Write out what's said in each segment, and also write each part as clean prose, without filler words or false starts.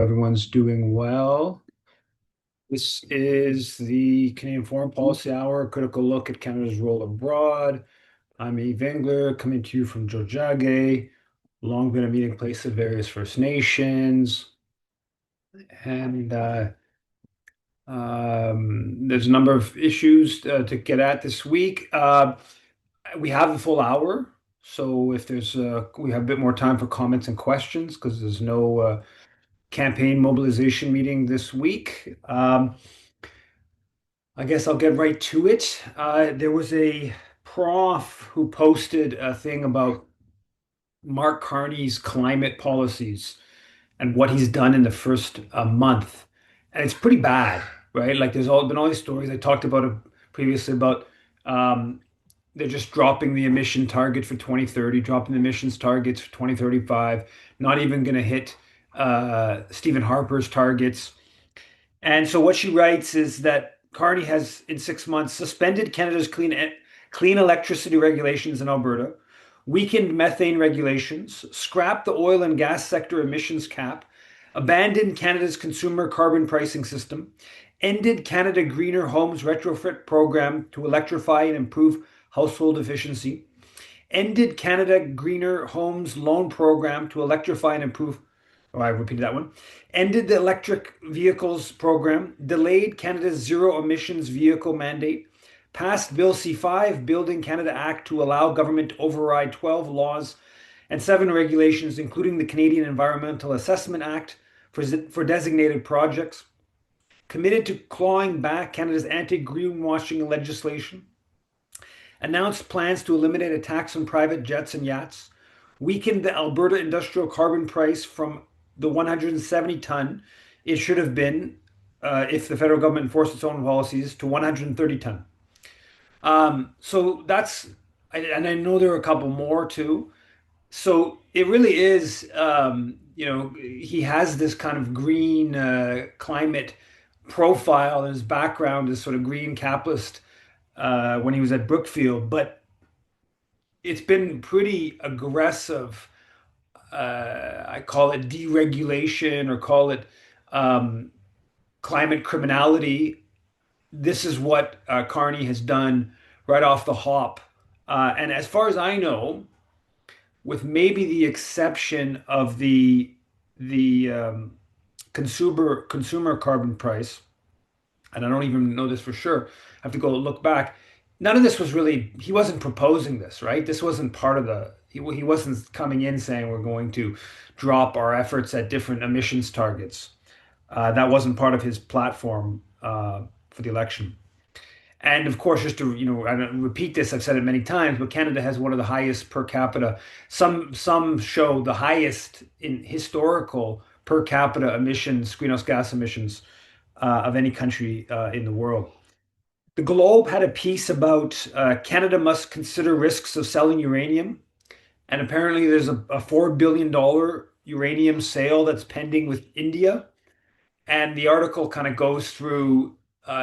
Everyone's doing well. This is the Canadian Foreign Policy Hour, a critical look at Canada's role abroad. I'm Eve Engler, coming to you from Georgiage, long been a meeting place of various First Nations. And there's a number of issues to get at this week. We have a full hour, so if we have a bit more time for comments and questions because there's no campaign mobilization meeting this week. I guess I'll get right to it. There was a prof who posted a thing about Mark Carney's climate policies and what he's done in the first month. And it's pretty bad, right? Like there's been all these stories I talked about it previously about um, they're just dropping the emission target for 2030, dropping the emissions targets for 2035, not even going to hit Stephen Harper's targets. And so what she writes is that Carney has, in 6 months, suspended Canada's clean electricity regulations in Alberta, weakened methane regulations, scrapped the oil and gas sector emissions cap, abandoned Canada's consumer carbon pricing system, ended Canada Greener Homes retrofit program to electrify and improve household efficiency, ended Canada Greener Homes loan program to electrify and improve. Oh, I repeated that one. Ended the electric vehicles program, delayed Canada's zero emissions vehicle mandate, passed Bill C5, Building Canada Act, to allow government to override 12 laws and 7 regulations, including the Canadian Environmental Assessment Act for designated projects, committed to clawing back Canada's anti-greenwashing legislation, announced plans to eliminate a tax on private jets and yachts, weakened the Alberta industrial carbon price from the 170 ton it should have been if the federal government enforced its own policies to 130 ton. So that's, and I know there are a couple more too. So it really is, he has this kind of green climate profile, and his background is sort of green capitalist when he was at Brookfield, but it's been pretty aggressive. I call it deregulation or call it um, climate criminality. This is what Carney has done right off the hop. And as far as I know, with maybe the exception of the consumer carbon price, and I don't even know this for sure. I have to go look back. None of this was really, he wasn't proposing this, right? This wasn't part of he wasn't coming in saying we're going to drop our efforts at different emissions targets. That wasn't part of his platform for the election. And of course, just to, I don't repeat this, I've said it many times, but Canada has one of the highest per capita. Some show the highest in historical per capita emissions, greenhouse gas emissions of any country in the world. The Globe had a piece about Canada must consider risks of selling uranium. And apparently there's a $4 billion uranium sale that's pending with India. And the article kind of goes through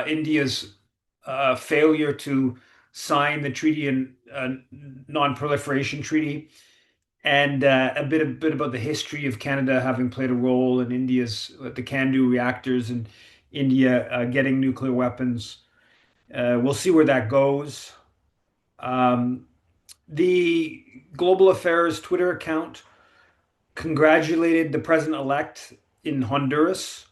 India's failure to sign the treaty and non-proliferation treaty, and a bit about the history of Canada having played a role in India's the CANDU reactors and India getting nuclear weapons. We'll see where that goes. Um, the Global Affairs Twitter account congratulated the president-elect in Honduras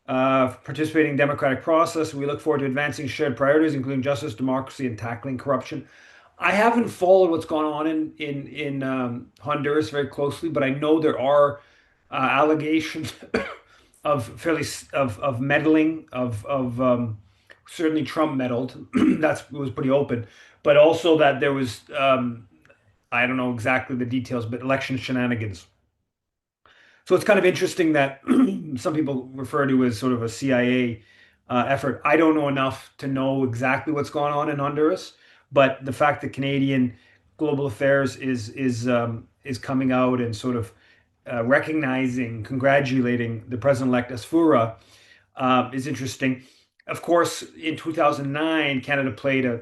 participating in democratic process. We look forward to advancing shared priorities, including justice, democracy, and tackling corruption. I haven't followed what's going on in Honduras very closely, but I know there are allegations of meddling of certainly Trump meddled. That was pretty open, but also that there was I don't know exactly the details, but election shenanigans. So it's kind of interesting that some people refer to as sort of a CIA effort. I don't know enough to know exactly what's going on in Honduras, but the fact that Canadian Global Affairs is coming out and sort of recognizing, congratulating the president-elect Asfura is interesting. Of course, in 2009, Canada played a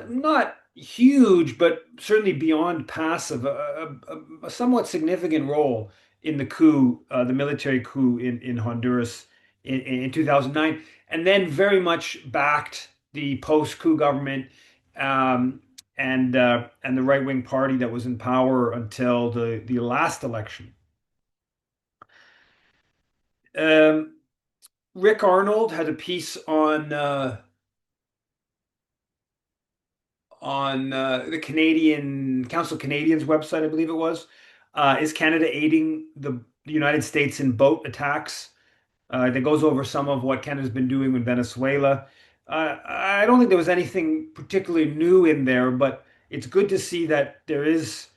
not huge, but certainly beyond passive, a somewhat significant role in the coup, the military coup in Honduras in 2009, and then very much backed the post-coup government um, and the right-wing party that was in power until the last election. Um, Rick Arnold had a piece on the Canadian Council of Canadians website, I believe it was. Is Canada aiding the United States in boat attacks? That goes over some of what Canada's been doing with Venezuela. I don't think there was anything particularly new in there, but it's good to see that there is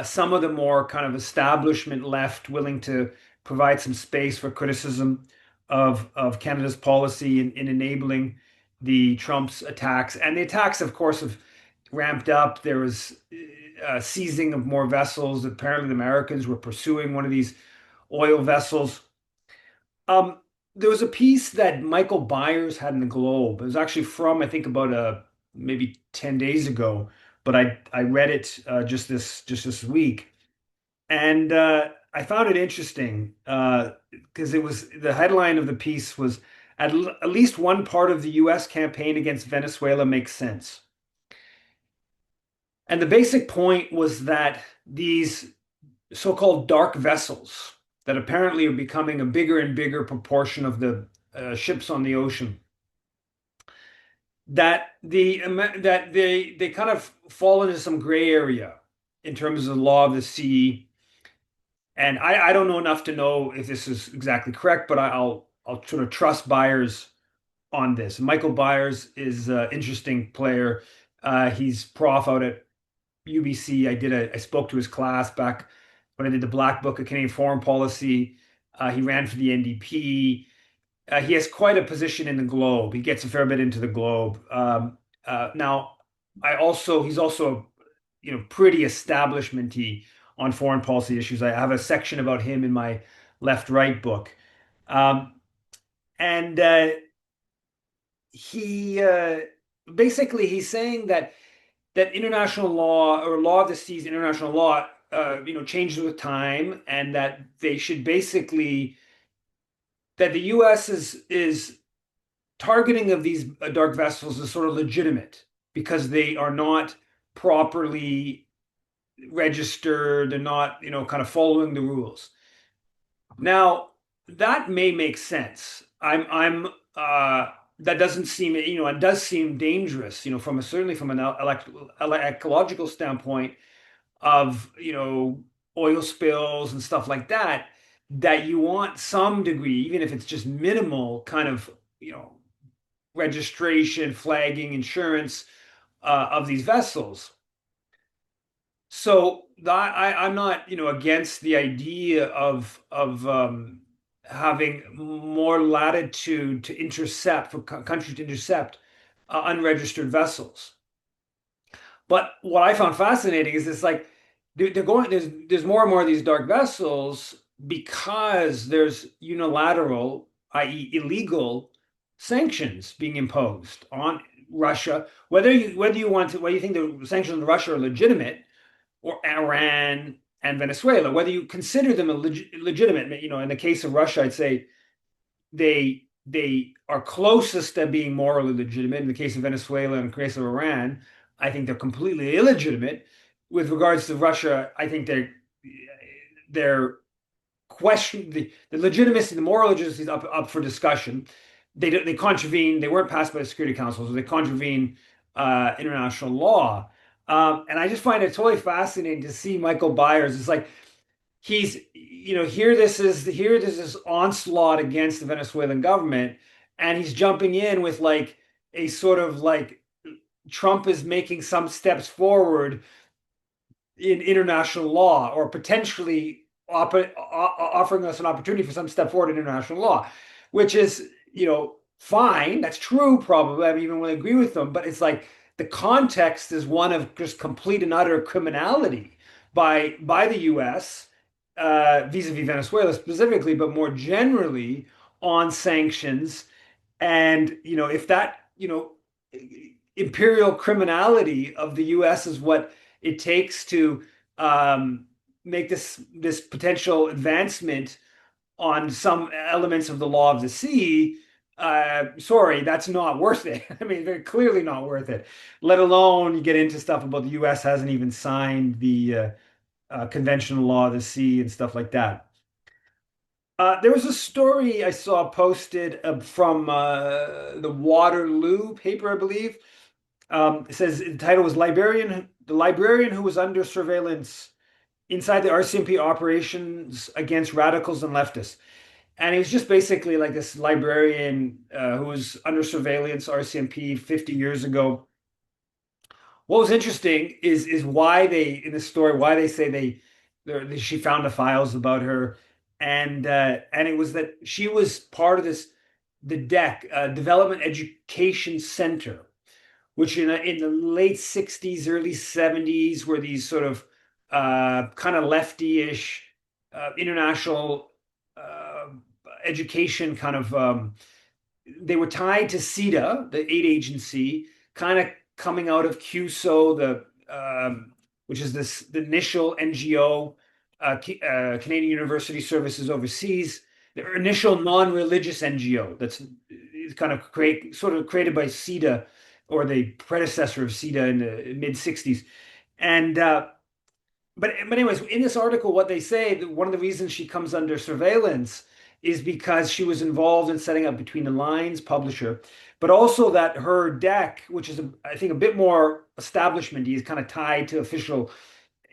some of the more kind of establishment left willing to provide some space for criticism of Canada's policy in enabling the Trump's attacks. And the attacks, of course, have ramped up. There was seizing of more vessels. Apparently, the Americans were pursuing one of these oil vessels. Um, there was a piece that Michael Byers had in the Globe. It was actually from, I think, about maybe 10 days ago, but I read it just this week. And I found it interesting because it was the headline of the piece was at least one part of the US campaign against Venezuela makes sense. And the basic point was that these so-called dark vessels that apparently are becoming a bigger and bigger proportion of the ships on the ocean, that they kind of fall into some gray area in terms of the law of the sea. And I don't know enough to know if this is exactly correct, but I'll sort of trust Byers on this. Michael Byers is an interesting player. He's prof out at UBC. I spoke to his class back when I did the Black Book of Canadian Foreign Policy. He ran for the NDP. He has quite a position in the Globe. He gets a fair bit into the Globe. Now, he's also pretty establishmenty on foreign policy issues. I have a section about him in my left-right book. Um, and he basically he's saying that international law or law of the seas, international law, changes with time, and that they should basically that the U.S. is targeting of these dark vessels is sort of legitimate because they are not properly registered. They're not, kind of following the rules. Now, that may make sense. That doesn't seem, it does seem dangerous, certainly from an ecological standpoint of, oil spills and stuff like that, that you want some degree, even if it's just minimal, kind of, registration, flagging, insurance of these vessels. So I'm not, against the idea of having more latitude to intercept for countries to intercept unregistered vessels. But what I found fascinating is this like they're going there's more and more of these dark vessels because there's unilateral, i.e., illegal sanctions being imposed on Russia. Whether you think the sanctions on Russia are legitimate or Iran and Venezuela, whether you consider them legitimate, in the case of Russia, I'd say they are closest to being morally legitimate. In the case of Venezuela and the case of Iran, I think they're completely illegitimate. With regards to Russia, I think they're question the legitimacy, the moral legitimacy is up for discussion. They contravene. They weren't passed by the Security Council, so they contravene international law. And I just find it totally fascinating to see Michael Byers. It's like he's, here this is onslaught against the Venezuelan government, and he's jumping in with like a sort of like Trump is making some steps forward in international law, or potentially offering us an opportunity for some step forward in international law, which is, fine. That's true, probably. I even will agree with them, but it's like the context is one of just complete and utter criminality by the U.S. Vis-a-vis Venezuela specifically, but more generally on sanctions. And if that imperial criminality of the U.S. is what it takes to make this potential advancement on some elements of the law of the sea, sorry, that's not worth it. I mean, very clearly not worth it. Let alone you get into stuff about the U.S. hasn't even signed the conventional law of the sea and stuff like that. There was a story I saw posted from the Waterloo paper, I believe. It says the title was the librarian who was under surveillance inside the RCMP operations against radicals and leftists. And he was just basically like this librarian who was under surveillance RCMP 50 years ago. What was interesting is why they in the story why they say she found the files about her, and it was that she was part of this the DEC Development Education Center, which in the late 60s, early 70s were these sort of kind of lefty-ish international uh, education kind of they were tied to CETA, the aid agency, kind of coming out of CUSO, which is the initial NGO, Canadian University Services Overseas, the initial non-religious NGO that's kind of sort of created by CETA or the predecessor of CETA in the mid 60s. And but anyways, in this article, what they say that one of the reasons she comes under surveillance is because she was involved in setting up Between the Lines publisher, but also that her deck, which is I think a bit more establishment, is kind of tied to official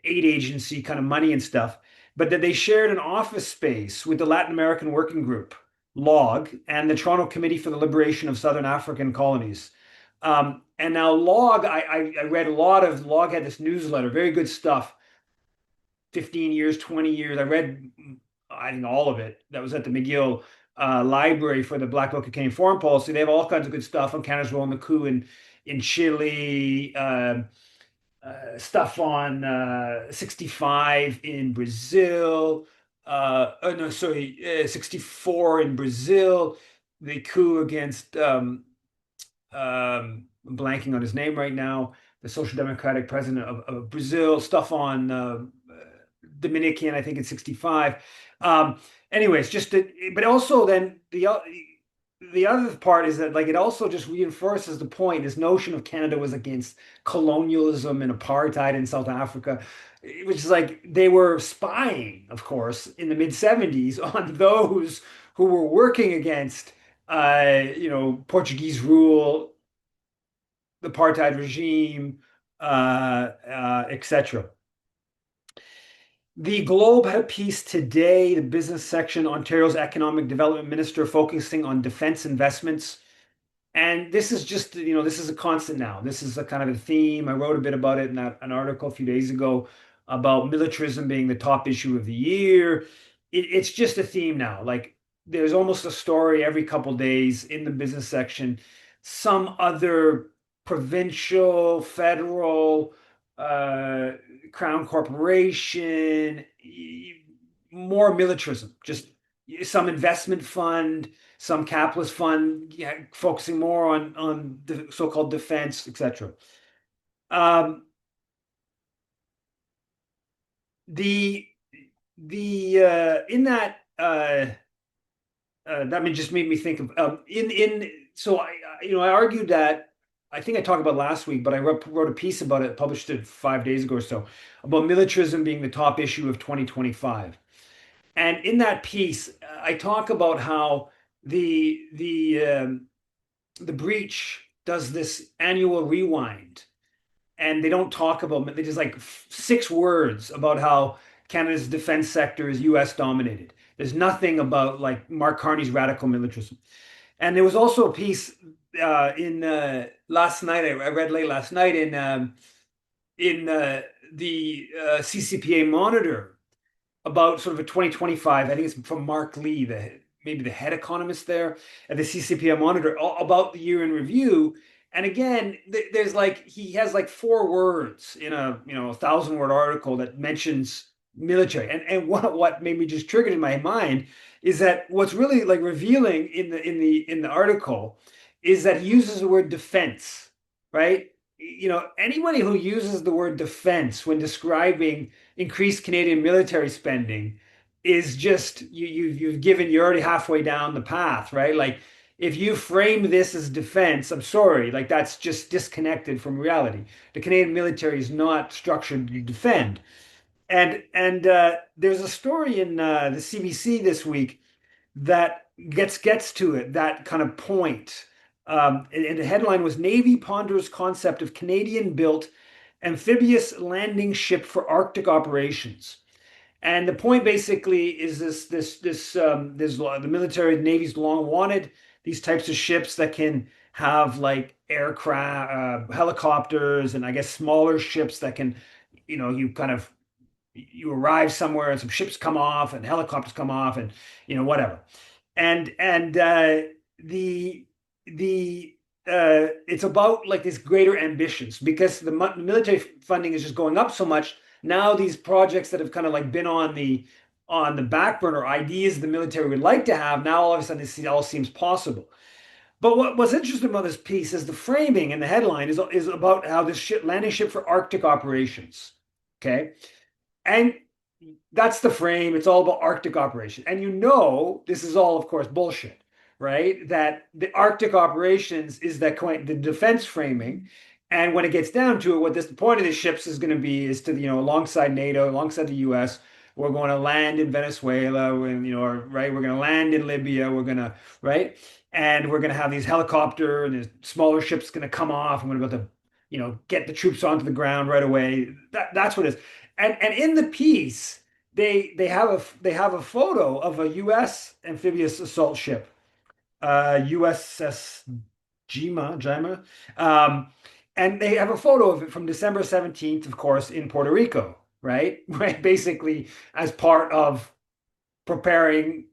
aid agency kind of money and stuff, but that they shared an office space with the Latin American Working Group, LOG, and the Toronto Committee for the Liberation of Southern African Colonies. And now LOG, I read a lot of LOG had this newsletter, very good stuff 15 years, 20 years. I read, I think, all of it that was at the McGill Library for the Black Book of Canadian Foreign Policy. They have all kinds of good stuff on Canada's role in the coup in Chile, stuff on 65 in Brazil. Oh, no, sorry, 64 in Brazil, the coup against I'm blanking on his name right now, the Social Democratic president of Brazil, stuff on Dominican, I think in 65. Anyways, but also then the other part is that like it also just reinforces the point, this notion of Canada was against colonialism and apartheid in South Africa, which is like they were spying, of course, in the mid 70s on those who were working against Portuguese rule, the apartheid regime, etc. The Globe had a piece today, the business section, Ontario's economic development minister focusing on defense investments. And this is just, this is a constant now. This is a kind of a theme. I wrote a bit about it in an article a few days ago about militarism being the top issue of the year. It's just a theme now. Like there's almost a story every couple days in the business section, some other provincial, federal, crown corporation, more militarism, just some investment fund, some capitalist fund, yeah, focusing more on the so-called defense, etc. Um, the in that that just made me think of in so I argued that I think I talked about last week, but I wrote a piece about it, published it 5 days ago or so, about militarism being the top issue of 2025. And in that piece, I talk about how the breach does this annual rewind, and they don't talk about they just like 6 words about how Canada's defense sector is U.S. dominated. There's nothing about like Mark Carney's radical militarism. And there was also a piece in last night. I read late last night in the CCPA Monitor about sort of a 2025. I think it's from Mark Lee, maybe the head economist there at the CCPA Monitor, about the year in review. And again, there's like he has like 4 words in a 1,000-word article that mentions military. And what made me just triggered in my mind is that what's really like revealing in the article is that he uses the word defense, right? anybody who uses the word defense when describing increased Canadian military spending is just you're already halfway down the path, right? Like if you frame this as defense, I'm sorry, like that's just disconnected from reality. The Canadian military is not structured to defend. And there's a story in the CBC this week that gets to it, that kind of point. And the headline was Navy ponders concept of Canadian-built amphibious landing ship for Arctic operations. And the point basically is the military, the Navy's long wanted these types of ships that can have like aircraft, helicopters, and I guess smaller ships that can, you kind of you arrive somewhere and some ships come off and helicopters come off and whatever. And the it's about like these greater ambitions because the military funding is just going up so much. Now these projects that have kind of like been on the back burner, ideas the military would like to have, now all of a sudden it all seems possible. But what's interesting about this piece is the framing and the headline is about how this ship landing ship for Arctic operations. Okay. And that's the frame. It's all about Arctic operation. And this is all, of course, bullshit, right? That the Arctic operations is the defense framing. And when it gets down to it, the point of the ships is going to be is to, alongside NATO, alongside the US, we're going to land in Venezuela, and, right? We're going to land in Libya. We're going to, right? And we're going to have these helicopter and the smaller ships going to come off. And we're going to, get the troops onto the ground right away. That's what it is. And in the piece, they have a photo of a U.S. amphibious assault ship, USS Jima, and they have a photo of it from December 17th, of course, in Puerto Rico, right? Right, basically as part of preparing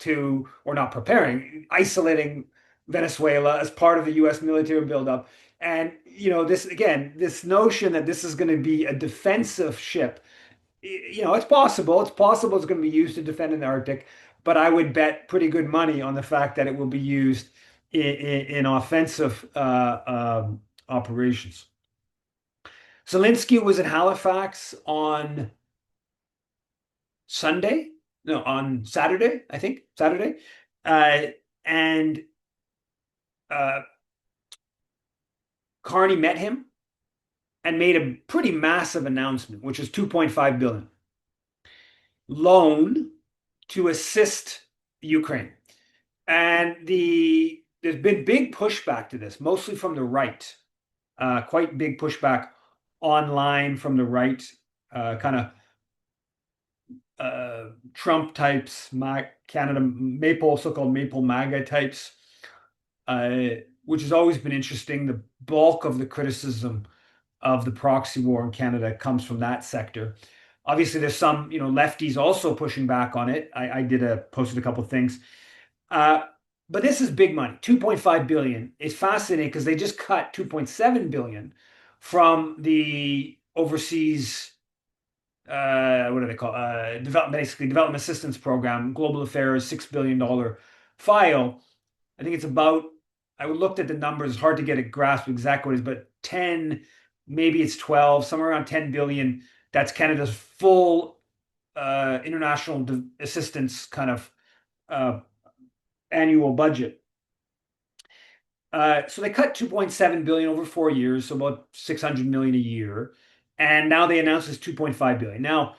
or not preparing, isolating Venezuela as part of the U.S. military buildup. And this notion that this is going to be a defensive ship, it's possible. It's possible it's going to be used to defend in the Arctic, but I would bet pretty good money on the fact that it will be used in offensive operations. Zelensky was in Halifax on Sunday, no, on Saturday, I think, Saturday. Uh, and uh, Carney met him and made a pretty massive announcement, which is 2.5 billion loan to assist Ukraine. And there's been big pushback to this, mostly from the right, quite big pushback online from the right, kind of Trump types, Canada Maple, so-called Maple MAGA types, which has always been interesting. The bulk of the criticism of the proxy war in Canada comes from that sector. Obviously, there's some, lefties also pushing back on it. I posted a couple of things. But this is big money. 2.5 billion is fascinating because they just cut 2.7 billion from the overseas what do they call development assistance program, global affairs, $6 billion file. I think it's about, I looked at the numbers, it's hard to get a grasp of exactly what it is, but 10, maybe it's 12, somewhere around 10 billion. That's Canada's full international assistance kind of annual budget. So they cut 2.7 billion over 4 years, so about 600 million a year. And now they announced this 2.5 billion. Now,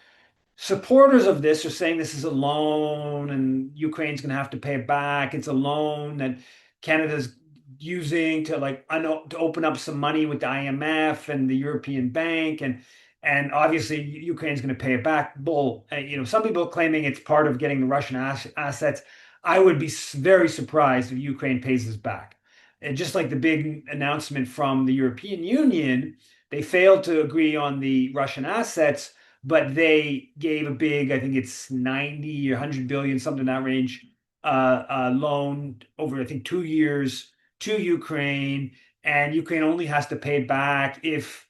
supporters of this are saying this is a loan and Ukraine's going to have to pay it back. It's a loan that Canada's using to to open up some money with the IMF and the European Bank, and obviously Ukraine's going to pay it back. Bull. Some people claiming it's part of getting the Russian assets. I would be very surprised if Ukraine pays this back. And just like the big announcement from the European Union, they failed to agree on the Russian assets, but they gave a big, I think it's 90 or 100 billion, something in that range, loan over, I think, 2 years to Ukraine. And Ukraine only has to pay it back if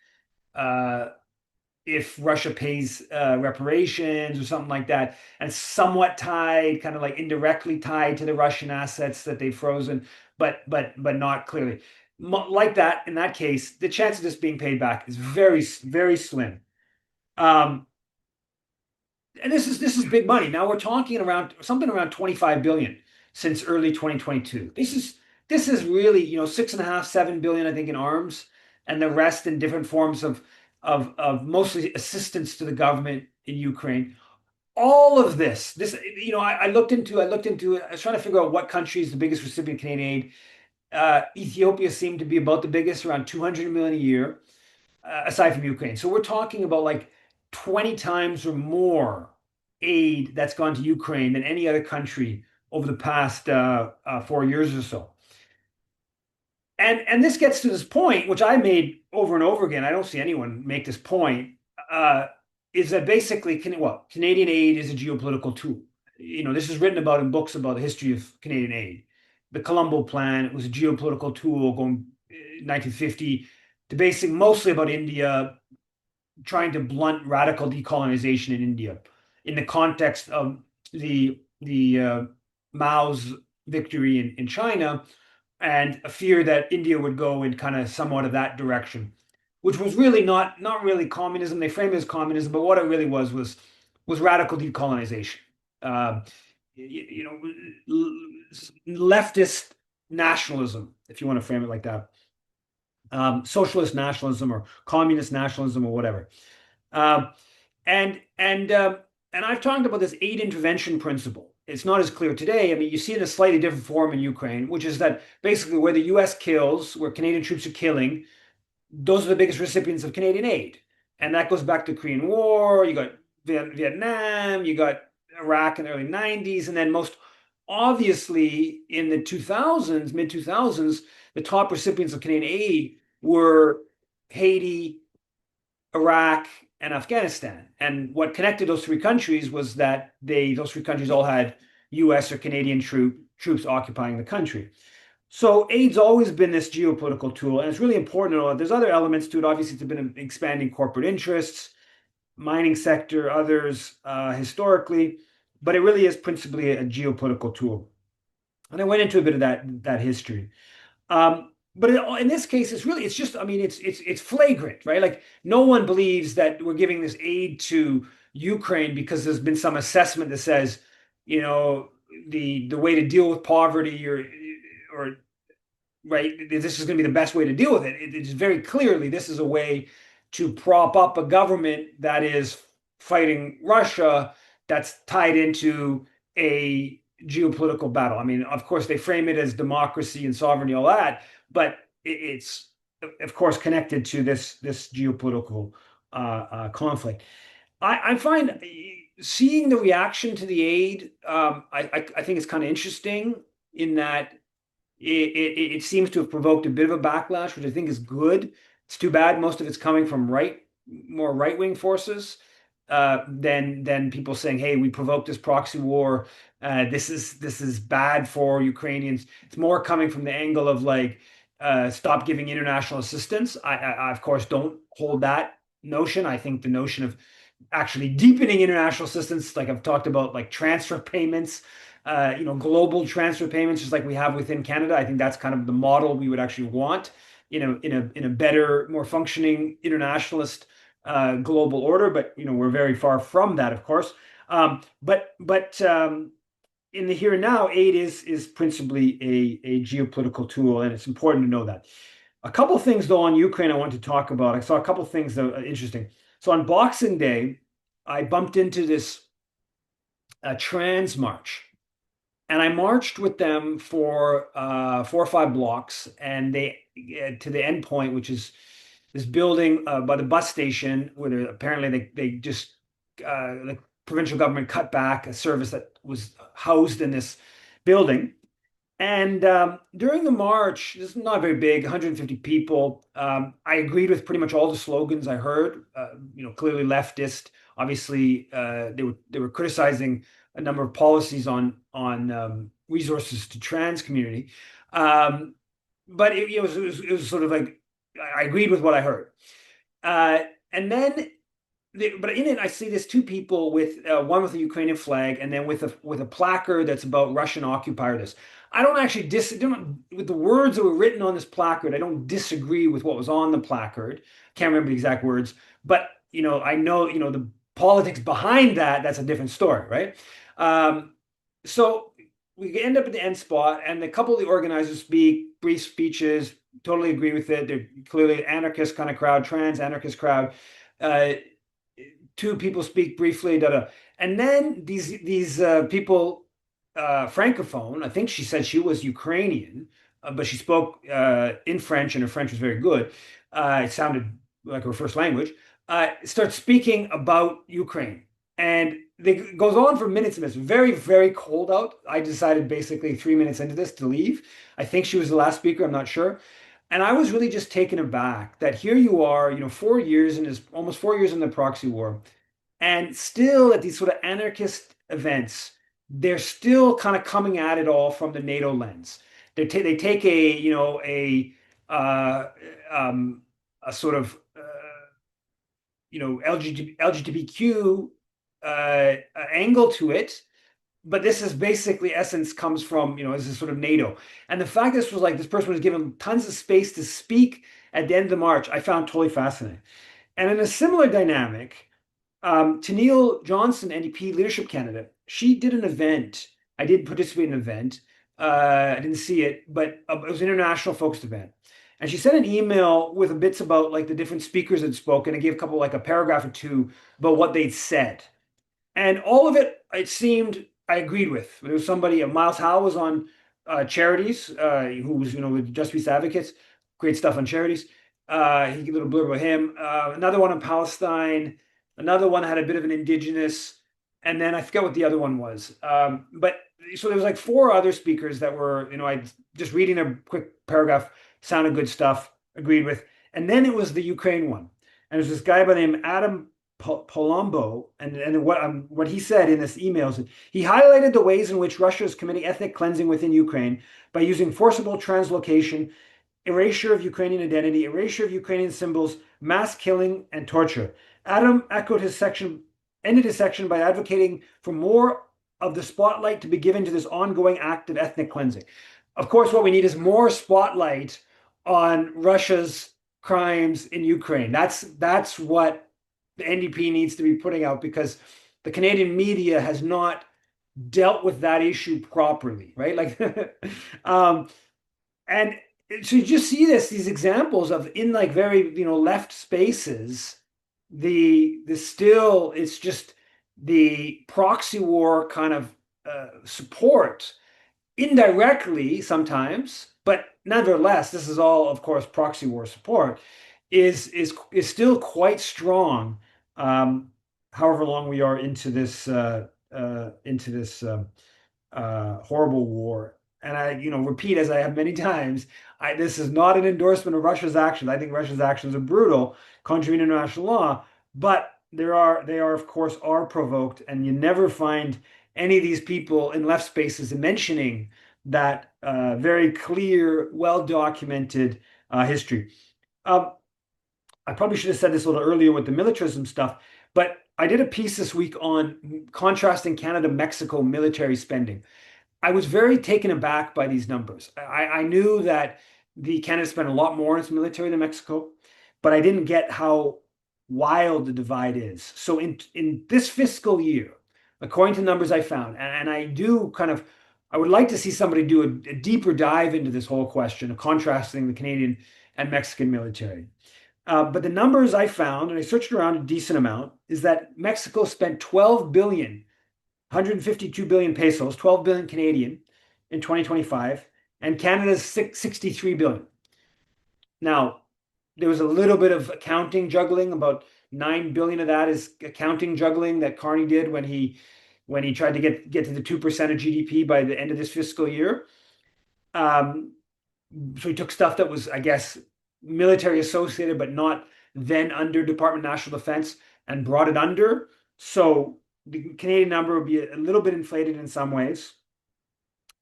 Russia pays reparations or something like that, and somewhat tied, kind of like indirectly tied to the Russian assets that they've frozen, but not clearly. like that, in that case, the chance of this being paid back is very, very slim. Um, and this is big money. Now we're talking around something around 25 billion since early 2022. This is really, 6.5, 7 billion, I think, in arms, and the rest in different forms of mostly assistance to the government in Ukraine. All of this, I looked into it. I was trying to figure out what country is the biggest recipient of Canadian aid. Ethiopia seemed to be about the biggest, around 200 million a year, aside from Ukraine. So we're talking about like 20 times or more aid that's gone to Ukraine than any other country over the past 4 years or so. And this gets to this point, which I made over and over again. I don't see anyone make this point. Uh, is that basically, Canadian aid is a geopolitical tool. This is written about in books about the history of Canadian aid. The Colombo Plan was a geopolitical tool going 1950 to basic mostly about India, trying to blunt radical decolonization in India in the context of the Mao's victory in China and a fear that India would go in kind of somewhat of that direction, which was really not really communism. They framed it as communism, but what it really was radical decolonization. Uh, Leftist nationalism, if you want to frame it like that, socialist nationalism or communist nationalism or whatever. Um, and I've talked about this aid intervention principle. It's not as clear today. I mean, you see it in a slightly different form in Ukraine, which is that basically where the U.S. kills, where Canadian troops are killing, those are the biggest recipients of Canadian aid. And that goes back to the Korean War. You got Vietnam, you got Iraq in the early 90s, and then most obviously in the 2000s, mid 2000s, the top recipients of Canadian aid were Haiti, Iraq, and Afghanistan. And what connected those three countries was that those three countries all had U.S. or Canadian troops occupying the country. So aid's always been this geopolitical tool, and it's really important to know that there's other elements to it. Obviously, it's been expanding corporate interests, mining sector, others historically, but it really is principally a geopolitical tool. And I went into a bit of that history. But in this case, it's just, I mean, it's flagrant, right? Like no one believes that we're giving this aid to Ukraine because there's been some assessment that says, you know, the way to deal with poverty or right, this is going to be the best way to deal with it. It's very clearly this is a way to prop up a government that is fighting Russia that's tied into a geopolitical battle. I mean, of course, they frame it as democracy and sovereignty, all that, but it's of course connected to this geopolitical conflict. I find seeing the reaction to the aid, I think it's kind of interesting in that it seems to have provoked a bit of a backlash, which I think is good. It's too bad most of it's coming from more right-wing forces than people saying, "Hey, we provoked this proxy war. This is bad for Ukrainians." It's more coming from the angle of like, stop giving international assistance. I of course don't hold that notion. I think the notion of actually deepening international assistance, like I've talked about, like transfer payments, global transfer payments, just like we have within Canada. I think that's kind of the model we would actually want, in a better, more functioning internationalist global order. But we're very far from that, of course. But in the here and now, aid is principally a geopolitical tool, and it's important to know that. A couple things though on Ukraine I want to talk about. I saw a couple things that are interesting. So on Boxing Day, I bumped into this trans march, and I marched with them for 4 or 5 blocks, and they to the end point, which is this building by the bus station, where apparently they just the provincial government cut back a service that was housed in this building. And during the march, this is not very big, 150 people. I agreed with pretty much all the slogans I heard. Clearly leftist. Obviously, they were criticizing a number of policies on resources to trans community. Um, but it was sort of like I agreed with what I heard. And then but in it, I see there's two people with one with a Ukrainian flag, and then with a placard that's about Russian occupier. This I don't actually don't, with the words that were written on this placard. I don't disagree with what was on the placard. Can't remember the exact words, but I know the politics behind that. That's a different story, right? Um, so we end up at the end spot, and a couple of the organizers speak brief speeches. Totally agree with it. They're clearly anarchist kind of crowd, trans anarchist crowd. Uh, Two people speak briefly, da, da. And then these people, francophone. I think she said she was Ukrainian, but she spoke in French, and her French was very good. It sounded like her first language. Starts speaking about Ukraine, and it goes on for minutes and minutes. Very, very cold out. I decided basically 3 minutes into this to leave. I think she was the last speaker. I'm not sure. And I was really just taken aback that here you are, 4 years in this, almost 4 years in the proxy war, and still at these sort of anarchist events, they're still kind of coming at it all from the NATO lens. They take uh, a sort of LGBTQ angle to it, but this is basically essence comes from this is sort of NATO, and the fact this was like this person was given tons of space to speak at the end of the march, I found totally fascinating. And in a similar dynamic, Tennille Johnson, NDP leadership candidate, she did an event. I did participate in an event. I didn't see it, but it was an international focused event. And she sent an email with bits about like the different speakers that spoke, and I gave a couple like a paragraph or two about what they'd said. And all of it, it seemed I agreed with. There was somebody, Miles Howe was on charities, who was, with Just Peace Advocates, great stuff on charities. He gave a little blurb about him. Another one on Palestine. Another one had a bit of an indigenous, and then I forget what the other one was. But so there was like four other speakers that were, I just reading a quick paragraph, sounded good stuff, agreed with. And then it was the Ukraine one. And there's this guy by the name Adam Palumbo, and what he said in this email is he highlighted the ways in which Russia is committing ethnic cleansing within Ukraine by using forcible translocation, erasure of Ukrainian identity, erasure of Ukrainian symbols, mass killing, and torture. Adam ended his section by advocating for more of the spotlight to be given to this ongoing act of ethnic cleansing. Of course, what we need is more spotlight on Russia's crimes in Ukraine. That's what the NDP needs to be putting out, because the Canadian media has not dealt with that issue properly, right? Like, and so you just see these examples of in like very left spaces, the still it's just the proxy war kind of support indirectly sometimes, but nevertheless, this is all, of course, proxy war support is still quite strong. Um, However long we are into this horrible war, and I, repeat as I have many times, this is not an endorsement of Russia's actions. I think Russia's actions are brutal, contrary to international law, but they are of course are provoked, and you never find any of these people in left spaces mentioning that very clear, well documented history. Um, I probably should have said this a little earlier with the militarism stuff, but I did a piece this week on contrasting Canada-Mexico military spending. I was very taken aback by these numbers. I knew that the Canada spent a lot more in its military than Mexico, but I didn't get how wild the divide is. So in this fiscal year, according to numbers I found, and I do kind of, I would like to see somebody do a deeper dive into this whole question of contrasting the Canadian and Mexican military. But the numbers I found, and I searched around a decent amount, is that Mexico spent 12 billion, 152 billion pesos, 12 billion Canadian in 2025, and Canada's 63 billion. Now, there was a little bit of accounting juggling. About 9 billion of that is accounting juggling that Carney did when he tried to get to the 2% of GDP by the end of this fiscal year. Um, so he took stuff that was, I guess, military associated, but not then under Department of National Defense, and brought it under. So the Canadian number would be a little bit inflated in some ways.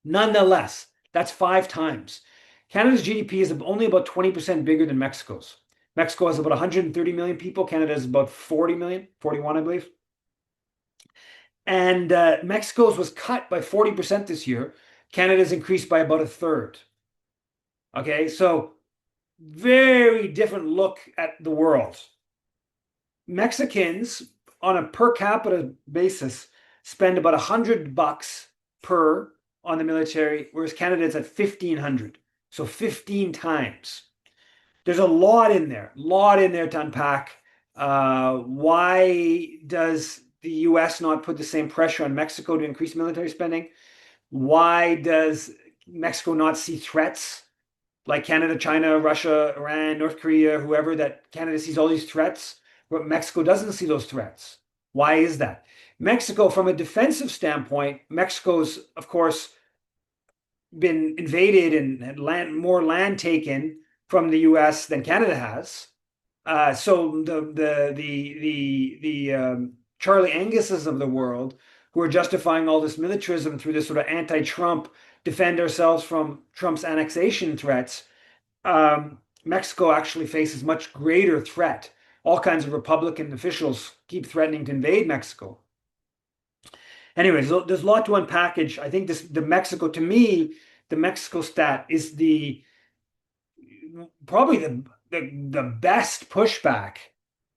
Nonetheless, that's 5 times. Canada's GDP is only about 20% bigger than Mexico's. Mexico has about 130 million people. Canada is about 40 million, 41, I believe. And Mexico's was cut by 40% this year. Canada's increased by about a third. Okay, so very different look at the world. Mexicans, on a per capita basis, spend about $100 per on the military, whereas Canada is at 1,500. So 15 times. There's a lot in there to unpack. Why does the US not put the same pressure on Mexico to increase military spending? Why does Mexico not see threats like Canada, China, Russia, Iran, North Korea, whoever, that Canada sees all these threats, but Mexico doesn't see those threats? Why is that? Mexico, from a defensive standpoint, Mexico's, of course, been invaded and had more land taken from the U.S. than Canada has. So the Charlie Anguses of the world, who are justifying all this militarism through this sort of anti-Trump, defend ourselves from Trump's annexation threats. Mexico actually faces much greater threat. All kinds of Republican officials keep threatening to invade Mexico. Anyways, there's a lot to unpackage. I think the Mexico, to me, the Mexico stat is probably the best pushback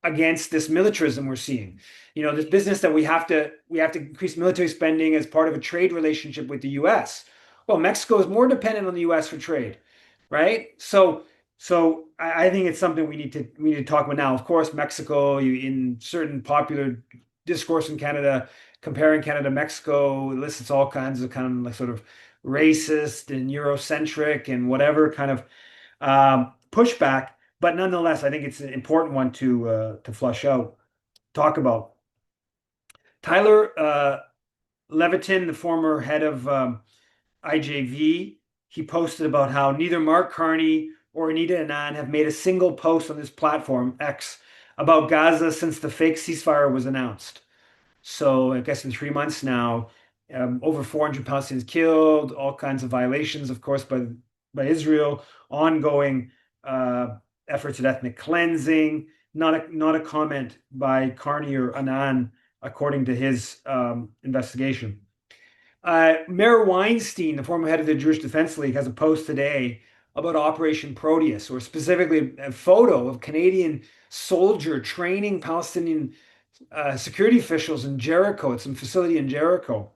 against this militarism we're seeing. This business that we have to increase military spending as part of a trade relationship with the US. Well, Mexico is more dependent on the US for trade, right? So I think it's something we need to talk about now. Of course, Mexico, in certain popular discourse in Canada, comparing Canada to Mexico, elicits all kinds of kind of like sort of racist and Eurocentric and whatever kind of pushback. But nonetheless, I think it's an important one to flush out, talk about. Tyler Levitin, the former head of IJV, he posted about how neither Mark Carney or Anita Anand have made a single post on this platform, X, about Gaza since the fake ceasefire was announced. So I guess in 3 months now, over 400 Palestinians killed, all kinds of violations, of course, by Israel, ongoing efforts at ethnic cleansing. Not a comment by Carney or Anand, according to his investigation. Mayor Weinstein, the former head of the Jewish Defense League, has a post today about Operation Proteus, or specifically a photo of Canadian soldier training Palestinian security officials in Jericho, at some facility in Jericho.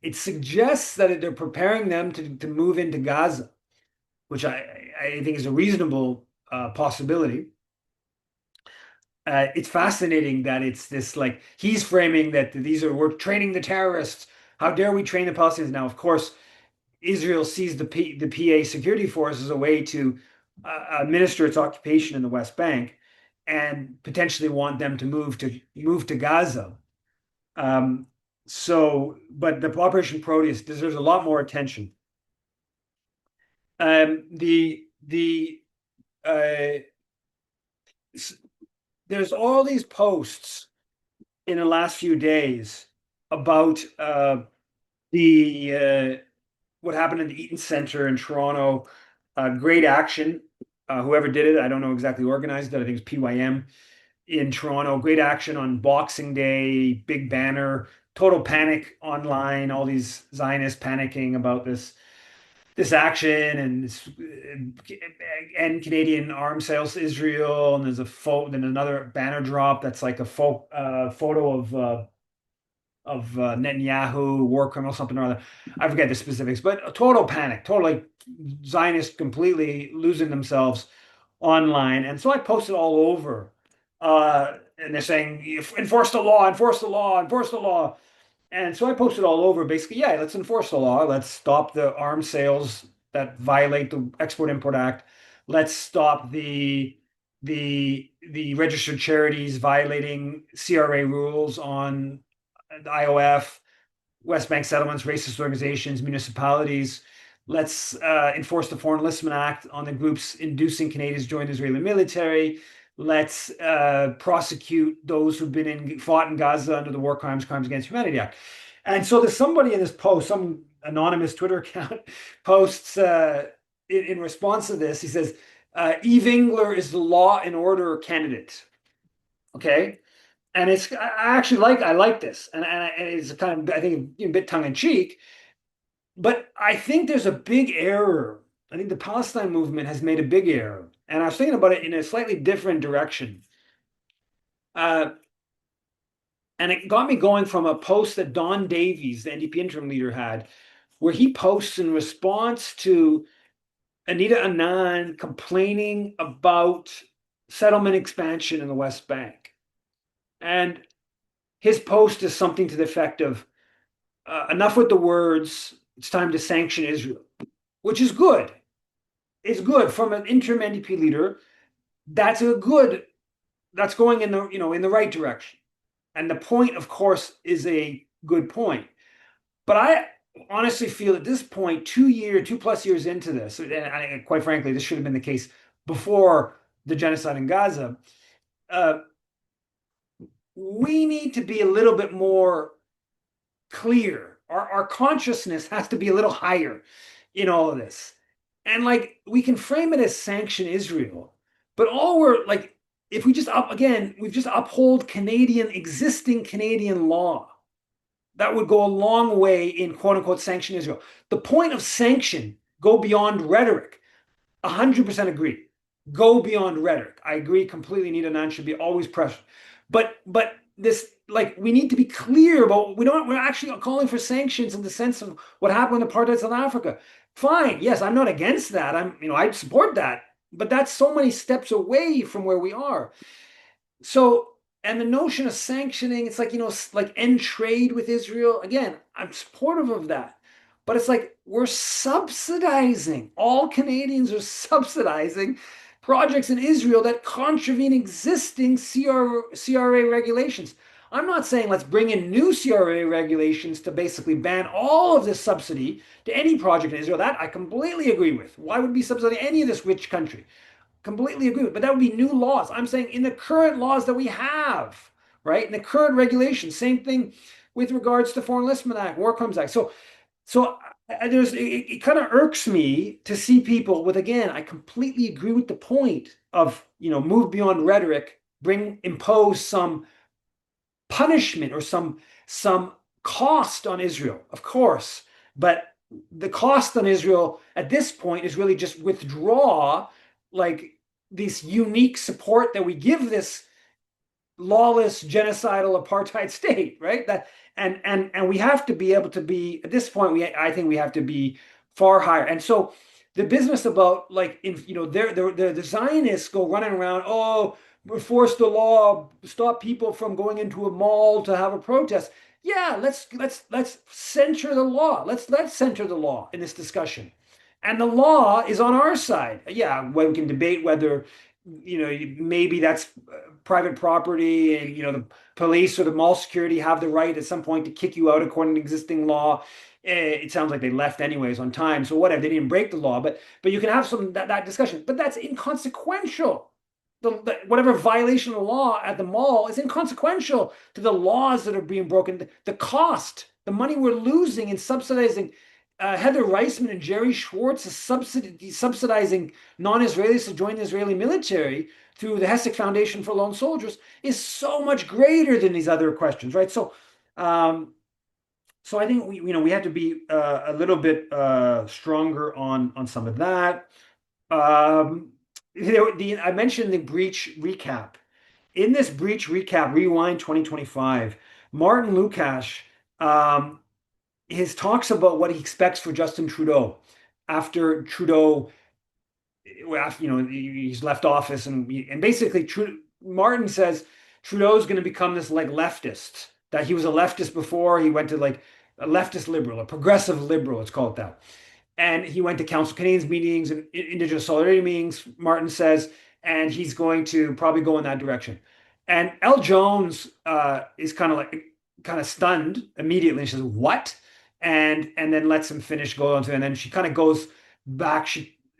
It suggests that they're preparing them to move into Gaza, which I think is a reasonable possibility. It's fascinating that it's this, like, he's framing that we're training the terrorists. How dare we train the Palestinians? Now, of course, Israel sees the PA security force as a way to administer its occupation in the West Bank and potentially want them to move to Gaza. But the Operation Proteus deserves a lot more attention. The There's all these posts in the last few days about the what happened in the Eaton Center in Toronto. Great action. Whoever did it, I don't know exactly organized it. I think it's PYM in Toronto. Great action on Boxing Day, big banner, total panic online, all these Zionists panicking about this action and Canadian arms sales to Israel. And there's then another banner drop that's like a photo of Netanyahu, war criminal, something or other. I forget the specifics, but a total panic, totally Zionists completely losing themselves online. And so I posted all over, and they're saying, enforce the law, enforce the law, enforce the law. And so I posted all over, basically, yeah, let's enforce the law. Let's stop the arms sales that violate the Export-Import Act. Let's stop the registered charities violating CRA rules on the IOF, West Bank settlements, racist organizations, municipalities. Let's enforce the Foreign Enlistment Act on the groups inducing Canadians to join the Israeli military. Let's prosecute those who've fought in Gaza under the War Crimes Against Humanity Act. And so there's somebody in this post, some anonymous Twitter account posts in response to this. He says, Eve Engler is the law and order candidate. Okay. And I actually I like this. And it's kind of, I think, a bit tongue in cheek, but I think there's a big error. I think the Palestine movement has made a big error. And I was thinking about it in a slightly different direction. Uh, and it got me going from a post that Don Davies, the NDP interim leader, had, where he posts in response to Anita Anand complaining about settlement expansion in the West Bank. And his post is something to the effect of enough with the words, it's time to sanction Israel, which is good. It's good from an interim NDP leader. That's a good, that's going in the, in the right direction. And the point, of course, is a good point. But I honestly feel at this point, 2+ years into this, and quite frankly, this should have been the case before the genocide in Gaza. Uh, we need to be a little bit more clear. Our consciousness has to be a little higher in all of this. And like we can frame it as sanction Israel, but all we're like, if we just we've just uphold existing Canadian law. That would go a long way in quote unquote sanction Israel. The point of sanction go beyond rhetoric. 100% agree. Go beyond rhetoric. I agree completely. Nita Nan should be always pressured. But this, like, we need to be clear about we're actually calling for sanctions in the sense of what happened in apartheid South Africa. Fine, yes, I'm not against that. I support that, but that's so many steps away from where we are. So, and the notion of sanctioning, it's like, like end trade with Israel. Again, I'm supportive of that. But it's like we're subsidizing, all Canadians are subsidizing projects in Israel that contravene existing CRA regulations. I'm not saying let's bring in new CRA regulations to basically ban all of this subsidy to any project in Israel. That I completely agree with. Why would we subsidize any of this rich country? Completely agree with, but that would be new laws. I'm saying in the current laws that we have, right? In the current regulations, same thing with regards to Foreign Enlistment Act, War Crimes Act. So it kind of irks me to see people with, again, I completely agree with the point of, move beyond rhetoric, impose some punishment or some cost on Israel, of course, but the cost on Israel at this point is really just withdraw like this unique support that we give this lawless genocidal apartheid state, right? That and we have to be able to be at this point. I think we have to be far higher. And so the business about like in the Zionists go running around, oh, force the law, stop people from going into a mall to have a protest. Yeah, let's censure the law. Let's censure the law in this discussion. And the law is on our side. Yeah, we can debate whether maybe that's private property, and the police or the mall security have the right at some point to kick you out according to existing law. It sounds like they left anyways on time, so whatever, they didn't break the law, but you can have that discussion, but that's inconsequential. Whatever violation of the law at the mall is inconsequential to the laws that are being broken. The cost, the money we're losing in subsidizing Heather Reisman and Jerry Schwartz is subsidizing non-Israelis to join the Israeli military through the Hesek Foundation for Lone Soldiers is so much greater than these other questions, right? So I think we have to be a little bit stronger on some of that. Um, I mentioned the breach recap. In this breach recap, Rewind 2025, Martin Lukash his talks about what he expects for Justin Trudeau after Trudeau, he's left office, and basically Martin says Trudeau's going to become this like leftist. That he was a leftist before, he went to like a leftist liberal, a progressive liberal, let's call it that. And he went to Council Canadians meetings and Indigenous Solidarity meetings, Martin says, and he's going to probably go in that direction. And Elle Jones is kind of stunned immediately. She says, "What?" And then lets him finish go on to, and then she kind of goes back.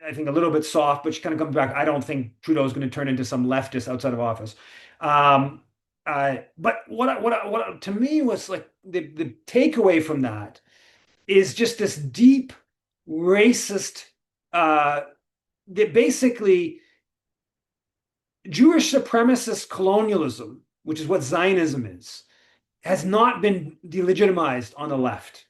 I think a little bit soft, but she kind of comes back. I don't think Trudeau is going to turn into some leftist outside of office. But what to me was like the takeaway from that is just this deep racist that basically Jewish supremacist colonialism, which is what Zionism is, has not been delegitimized on the left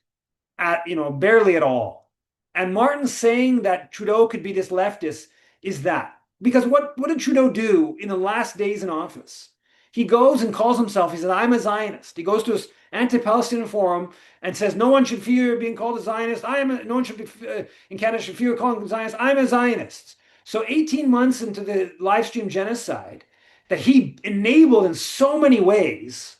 at barely at all. And Martin saying that Trudeau could be this leftist is that because what did Trudeau do in the last days in office? He goes and calls himself. He says, "I'm a Zionist." He goes to his anti-Palestinian forum and says, "No one should fear being called a Zionist. No one should be in Canada should fear calling them Zionists. I'm a Zionist." So 18 months into the live stream genocide that he enabled in so many ways,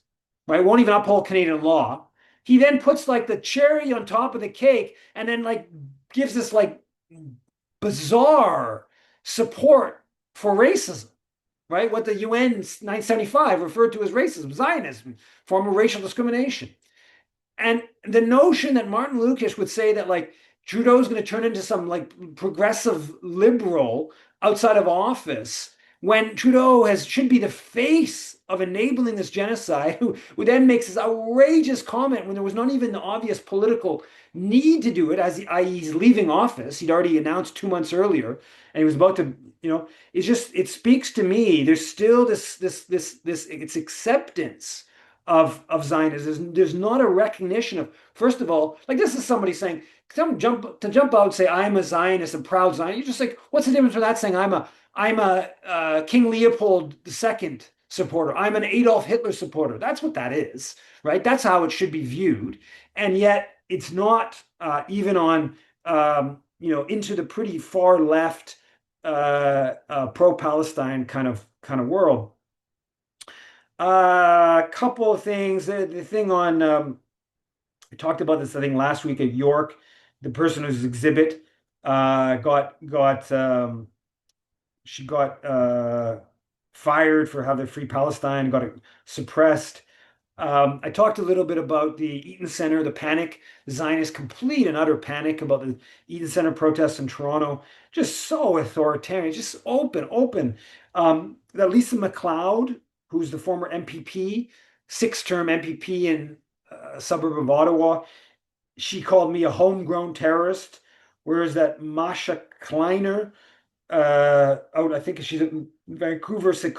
right? Won't even uphold Canadian law. He then puts like the cherry on top of the cake and then like gives this like bizarre support for racism, right? What the UN 1975 referred to as racism, Zionism, form of racial discrimination. And the notion that Martin Lukish would say that like Trudeau's going to turn into some like progressive liberal outside of office when Trudeau should be the face of enabling this genocide, who then makes this outrageous comment when there was not even the obvious political need to do it, as i.e. he's leaving office. He'd already announced 2 months earlier, and he was about to, it speaks to me. There's still this it's acceptance of Zionism. There's not a recognition of, first of all, like this is somebody saying, jump out and say, "I'm a Zionist, a proud Zionist." You're just like, what's the difference with that saying, I'm a King Leopold II supporter. I'm an Adolf Hitler supporter. That's what that is, right? That's how it should be viewed. And yet it's not even on, into the pretty far left pro-Palestine kind of world. A couple of things. The thing on, I talked about this, I think, last week at York. The person whose exhibit she got fired for having Free Palestine, got it suppressed. I talked a little bit about the Eaton Center, the panic, Zionist complete and utter panic about the Eaton Center protests in Toronto. Just so authoritarian, just open. That Lisa MacLeod, who's the former MPP, six-term MPP in a suburb of Ottawa, she called me a homegrown terrorist. Whereas that Masha Kleiner, I think she's in Vancouver, said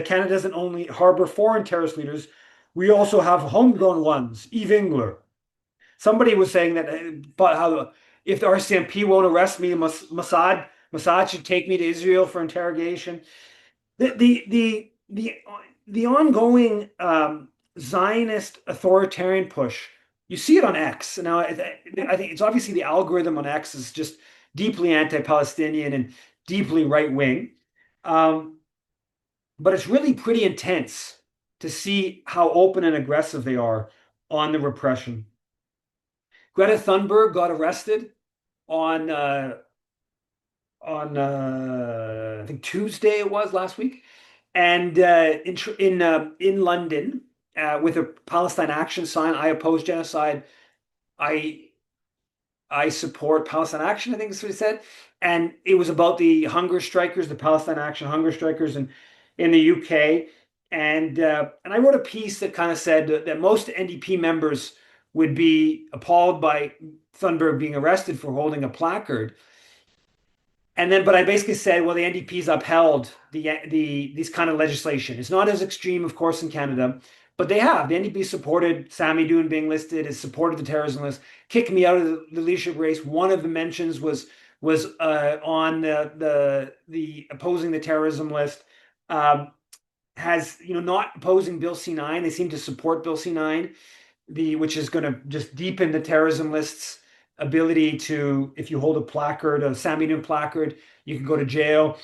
Canada doesn't only harbor foreign terrorist leaders, we also have homegrown ones. Eve Engler. Somebody was saying that, but how if the RCMP won't arrest me, Mossad should take me to Israel for interrogation. The ongoing Zionist authoritarian push, you see it on X. Now, I think it's obviously the algorithm on X is just deeply anti-Palestinian and deeply right-wing. But it's really pretty intense to see how open and aggressive they are on the repression. Greta Thunberg got arrested on I think Tuesday it was last week, and in London with a Palestine action sign. I oppose genocide. I I support Palestine Action, I think is what he said. And it was about the hunger strikers, the Palestine Action hunger strikers in the UK. And I wrote a piece that kind of said that most NDP members would be appalled by Thunberg being arrested for holding a placard. But I basically said, well, the NDP's upheld these kind of legislation. It's not as extreme, of course, in Canada, but they have. The NDP supported Sami Doon being listed, has supported the terrorism list, kicked me out of the leadership race. One of the mentions was on the opposing the terrorism list. Has not opposing Bill C9. They seem to support Bill C9, which is going to just deepen the terrorism list's ability to, if you hold a placard, a Sami Doon placard, you can go to jail.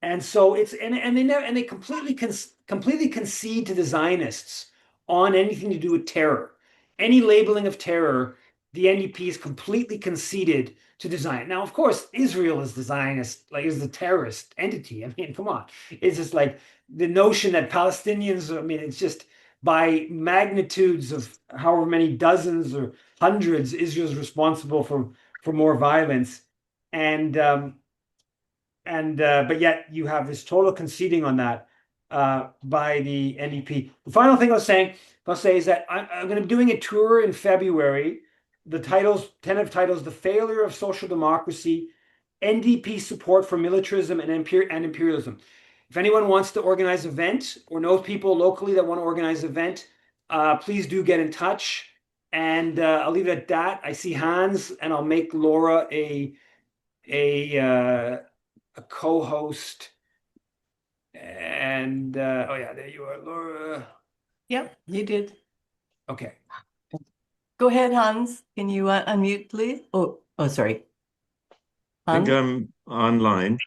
And so they completely concede to the Zionists on anything to do with terror. Any labeling of terror, the NDP is completely conceded to the Zionist. Now, of course, Israel is the Zionist, like is the terrorist entity. I mean, come on. It's just like the notion that Palestinians, I mean, it's just by magnitudes of however many dozens or hundreds, Israel's responsible for more violence. And but yet you have this total conceding on that by the NDP. The final thing I'll say is that I'm going to be doing a tour in February. The tentative titles, "The Failure of Social Democracy NDP support for militarism and imperialism. If anyone wants to organize an event or knows people locally that want to organize an event, please do get in touch. And I'll leave it at that. I see Hans, and I'll make Laura a a co-host. And oh yeah, there you are, Laura. Yep, you did. Okay. Go ahead, Hans. Can you unmute, please? Oh, sorry. I think Hans? I'm online.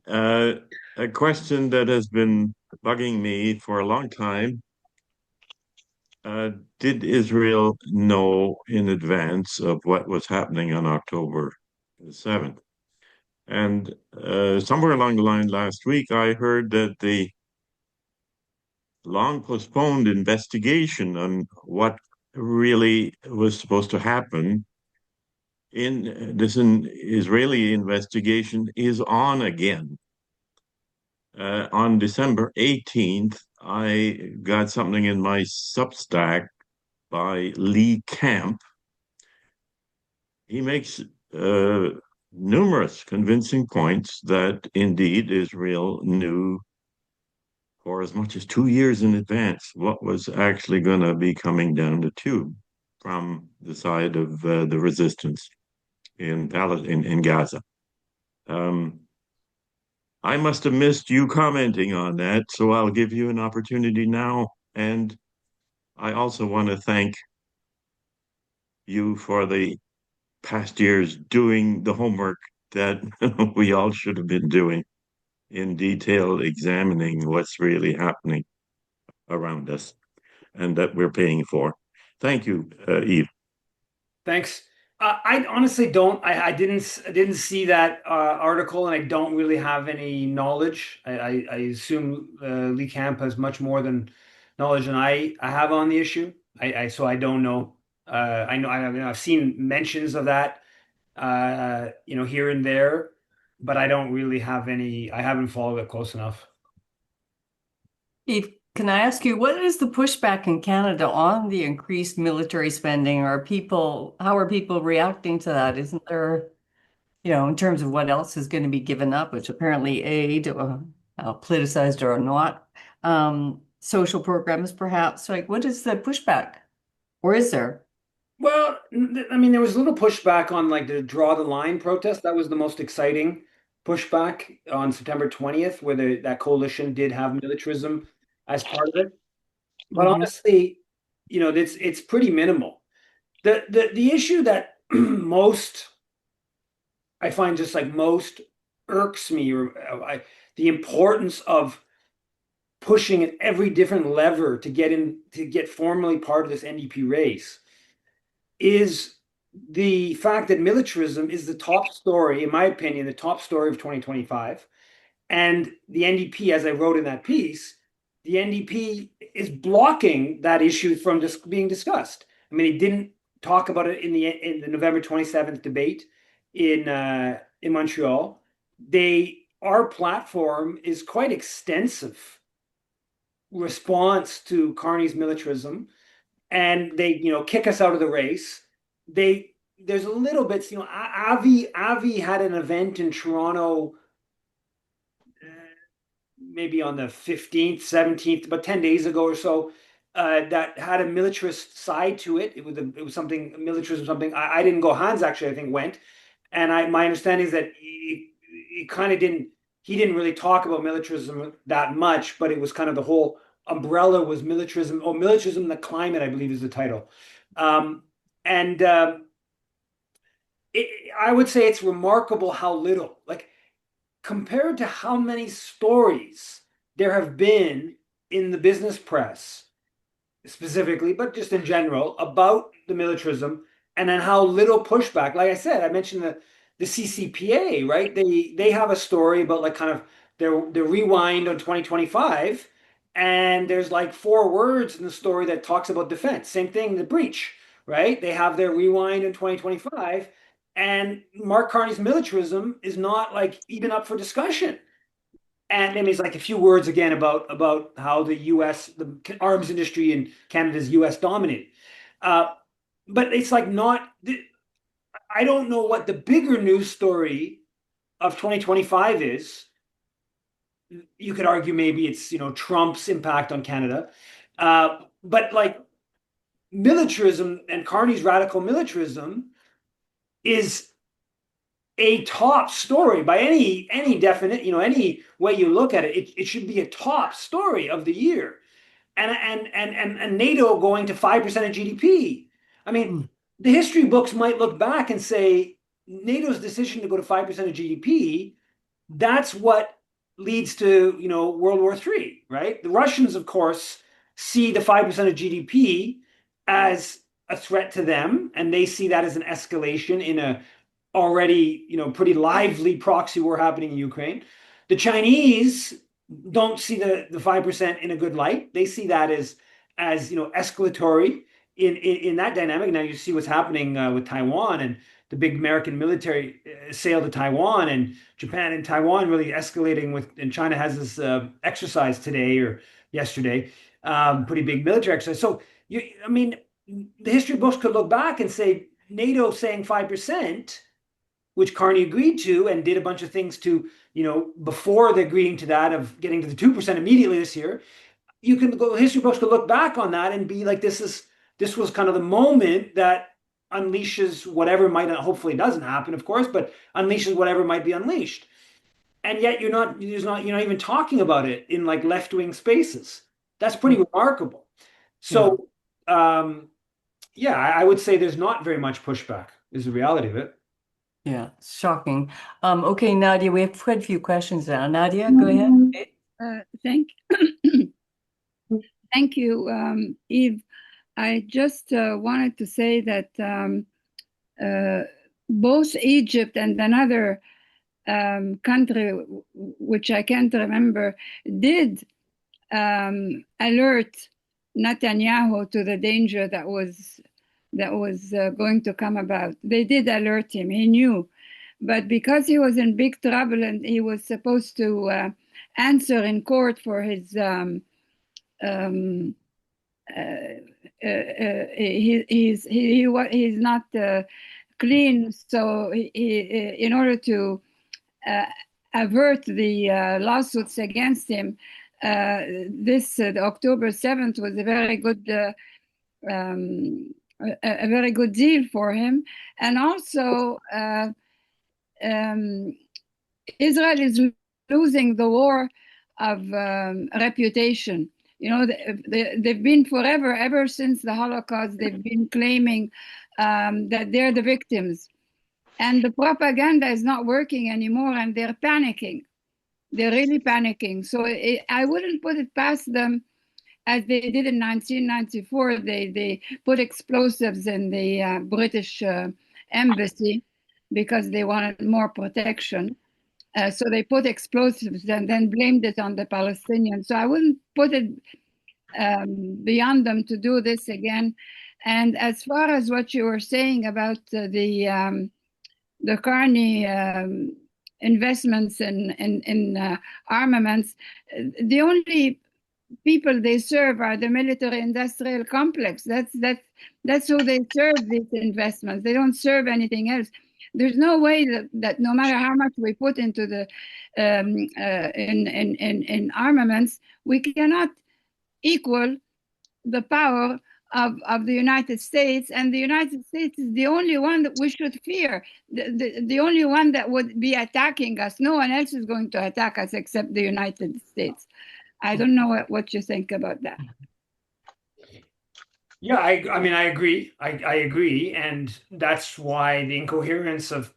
Uh, a question that has been bugging me for a long time. Uh, did Israel know in advance of what was happening on October the 7th? And somewhere along the line last week, I heard that the long postponed investigation on what really was supposed to happen in this Israeli investigation is on again. On December 18th, I got something in my Substack by Lee Camp. He makes numerous convincing points that indeed Israel knew for as much as 2 years in advance what was actually going to be coming down the tube from the side of the resistance in Gaza. Um, I must have missed you commenting on that, so I'll give you an opportunity now. And I also want to thank you for the past years doing the homework that we all should have been doing in detail, examining what's really happening around us and that we're paying for. Thank you, Eve. Thanks. I honestly don't. I didn't see that article, and I don't really have any knowledge. I assume Lee Camp has much more than knowledge than I have on the issue. So I don't know. I know I've seen mentions of that, here and there, but I don't really have any. I haven't followed it close enough. Eve, can I ask you, what is the pushback in Canada on the increased military spending? How are people reacting to that? Isn't there, in terms of what else is going to be given up, which apparently aid, politicized or not, social programs perhaps, like what is the pushback? Or is there? Well, I mean, there was a little pushback on like the draw the line protest. That was the most exciting pushback on September 20th, where that coalition did have militarism as part of it. But Mhm. honestly, it's pretty minimal. The issue that most I find just like most irks me, or the importance of pushing at every different lever to get formally part of this NDP race is the fact that militarism is the top story, in my opinion, the top story of 2025. And the NDP, as I wrote in that piece, the NDP is blocking that issue from just being discussed. I mean, he didn't talk about it in the November 27th debate in Montreal. Our platform is quite extensive response to Carney's militarism, and they kick us out of the race. There's a little bit, Avi had an event in Toronto, uh, maybe on the 15th 17th, about 10 days ago or so, that had a militarist side to it. It was something militarism, something I didn't go. Hans actually I think went, and my understanding is that he kind of didn't, he didn't really talk about militarism that much, but it was kind of the whole umbrella was militarism. Oh, militarism and the climate, I believe, is the title. And I would say it's remarkable how little, like compared to how many stories there have been in the business press specifically, but just in general, about the militarism, and then how little pushback. Like I said, I mentioned the CCPA, right? They have a story about like kind of their rewind on 2025, and there's like 4 words in the story that talks about defense. Same thing, the breach, right? They have their rewind in 2025, and Mark Carney's militarism is not like even up for discussion. And I mean, it's like a few words again about how the arms industry in Canada is U.S. dominated. But it's like not. I don't know what the bigger news story of 2025 is, you could argue maybe it's, Trump's impact on Canada. But like militarism and Carney's radical militarism is a top story by any definite, any way you look at it. It should be a top story of the year. And NATO going to 5% of GDP. I mean, Mm. the history books might look back and say NATO's decision to go to 5% of GDP, that's what leads to, World War III, right? The Russians, of course, see the 5% of GDP as a threat to them, and they see that as an escalation in a already, pretty lively proxy war happening in Ukraine. The Chinese don't see the 5% in a good light. They see that as escalatory in that dynamic. Now you see what's happening with Taiwan and the big American military sale to Taiwan, and Japan and Taiwan really escalating with, and China has this exercise today or yesterday, pretty big military exercise. So I mean, the history books could look back and say NATO saying 5%, which Carney agreed to and did a bunch of things to, before the agreeing to that of getting to the 2% immediately this year. You can go, history books could look back on that and be like, this was kind of the moment that unleashes whatever might, hopefully it doesn't happen, of course, but unleashes whatever might be unleashed. And yet you're not even talking about it in like left-wing spaces. That's pretty remarkable. Yeah. So, yeah, I would say there's not very much pushback, is the reality of it. Yeah. Shocking. Okay, Nadia, we have quite a few questions now. Nadia, go ahead. Okay. Thank thank you, Eve. I just wanted to say that uh, both Egypt and another country, which I can't remember, did alert Netanyahu to the danger that was going to come about. They did alert him. He knew, but because he was in big trouble and he was supposed to answer in court for his um, he's not clean. So in order to uh, avert the lawsuits against him, this October 7th was a very good a very good deal for him, and also um, Israel is losing the war of reputation. They've been forever, ever since the Holocaust, they've been claiming that they're the victims. And the propaganda is not working anymore, and they're panicking. They're really panicking. So I wouldn't put it past them as they did in 1994. They put explosives in the British embassy because they wanted more protection. So they put explosives and then blamed it on the Palestinians. So I wouldn't put it beyond them to do this again. And as far as what you were saying about the Carney investments in armaments, the only people they serve are the military-industrial complex. That's who they serve, these investments. They don't serve anything else. There's no way that no matter how much we put into the in armaments, we cannot equal the power of the United States, and the United States is the only one that we should fear, the only one that would be attacking us. No one else is going to attack us except the United States. I don't know what you think about that. Yeah, I mean, I agree. I agree. And that's why the incoherence of,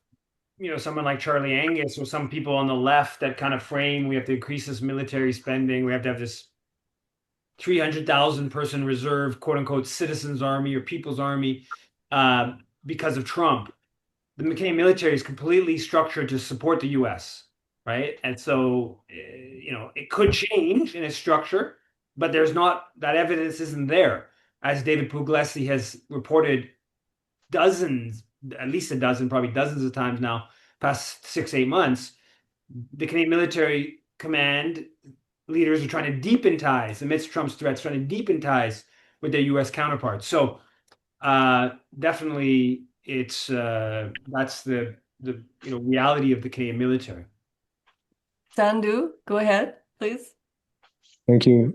someone like Charlie Angus or some people on the left that kind of frame, we have to increase this military spending, we have to have this 300,000 person reserve, quote unquote, citizens army or people's army because of Trump. The Canadian military is completely structured to support the US, right? And so, it could change in its structure, but there's not, that evidence isn't there. As David Puglisi has reported dozens, at least a dozen, probably dozens of times now, past 6, 8 months, the Canadian military command leaders are trying to deepen ties amidst Trump's threats, trying to deepen ties with their U.S. counterparts. So definitely, it's that's the the reality of the Canadian military. Sandhu, go ahead, please. Thank you.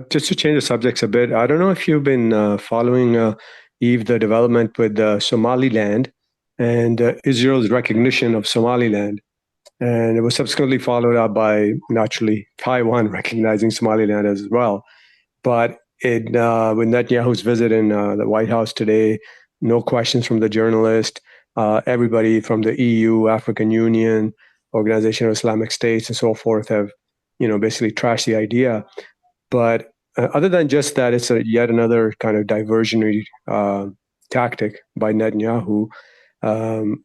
Just to change the subjects a bit, I don't know if you've been following, Eve, the development with Somaliland and Israel's recognition of Somaliland. And it was subsequently followed up by, naturally, Taiwan recognizing Somaliland as well. But with Netanyahu's visit in the White House today, no questions from the journalist, everybody from the EU, African Union, Organization of Islamic States, and so forth have, basically trashed the idea. But other than just that, it's yet another kind of diversionary tactic by Netanyahu.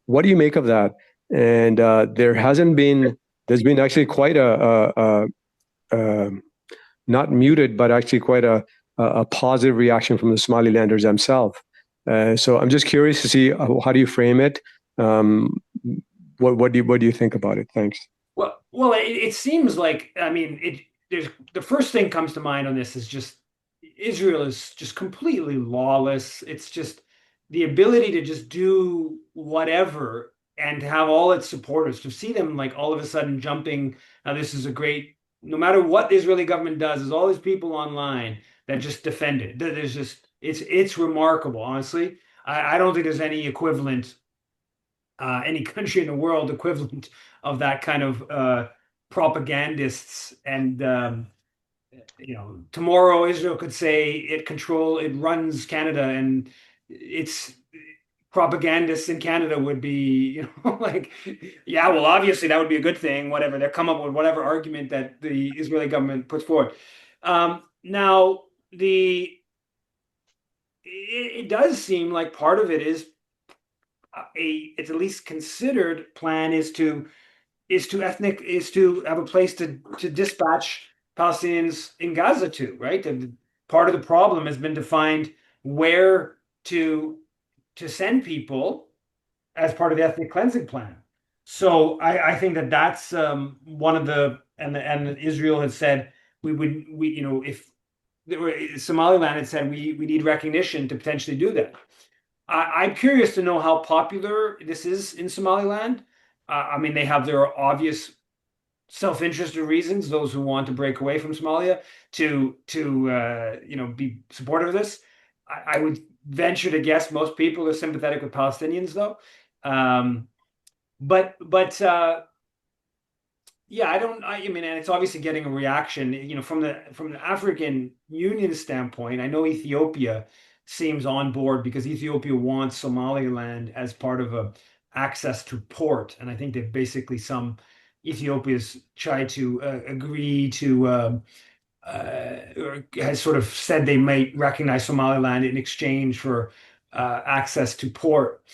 What do you make of that? And there's been actually quite a not muted, but actually quite a positive reaction from the Somalilanders themselves. So I'm just curious to see how do you frame it? What do you think about it? Thanks. Well, it seems like, I mean, there's the first thing comes to mind on this is just Israel is just completely lawless. It's just the ability to just do whatever and to have all its supporters to see them like all of a sudden jumping. Now, this is a great, no matter what the Israeli government does, there's all these people online that just defend it. There's just, it's remarkable, honestly. I don't think there's any equivalent any country in the world equivalent of that kind of propagandists. And tomorrow Israel could say it runs Canada, and its propagandists in Canada would be, like, yeah, well, obviously that would be a good thing. Whatever, they come up with whatever argument that the Israeli government puts forward. Now it does seem like part of it is it's at least considered plan is to have a place to dispatch Palestinians in Gaza to, right? And part of the problem has been to find where to send people as part of the ethnic cleansing plan. So I think that's one of and Israel had said if Somaliland had said we need recognition to potentially do that. I'm curious to know how popular this is in Somaliland. I mean, they have their obvious self-interested reasons, those who want to break away from Somalia, to be supportive of this. I would venture to guess most people are sympathetic with Palestinians, though. But yeah, I mean, and it's obviously getting a reaction, from the African Union standpoint. I know Ethiopia seems on board because Ethiopia wants Somaliland as part of a access to port, and I think that basically some Ethiopia's tried to agree to or has sort of said they might recognize Somaliland in exchange for access to port,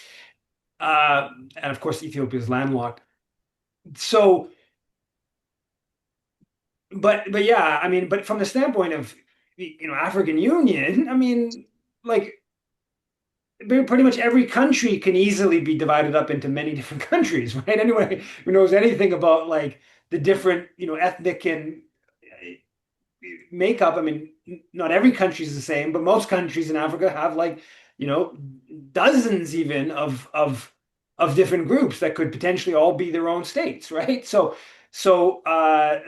and of course Ethiopia is landlocked. So, but yeah, I mean, but from the standpoint of African Union, I mean, like pretty much every country can easily be divided up into many different countries, right? Anyway, who knows anything about like the different, ethnic and makeup. I mean, not every country is the same, but most countries in Africa have like, dozens even of different groups that could potentially all be their own states, right? So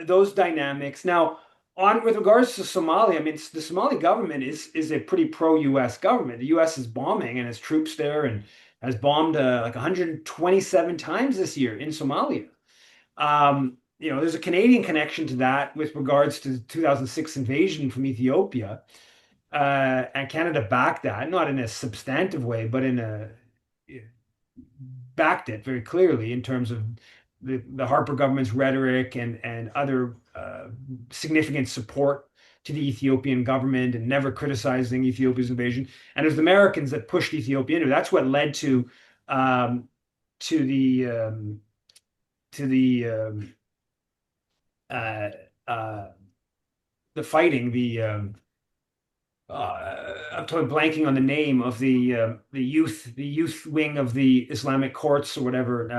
those dynamics. Now, on with regards to Somalia, I mean, the Somali government is a pretty pro-US government. The US is bombing and has troops there and has bombed like 127 times this year in Somalia. There's a Canadian connection to that with regards to the 2006 invasion from Ethiopia. And Canada backed that, not in a substantive way, but backed it very clearly in terms of the Harper government's rhetoric and other significant support to the Ethiopian government and never criticizing Ethiopia's invasion. And it was the Americans that pushed Ethiopia into it. That's what led to the uh, uh, the fighting. I'm totally blanking on the name of the youth wing of the Islamic courts or whatever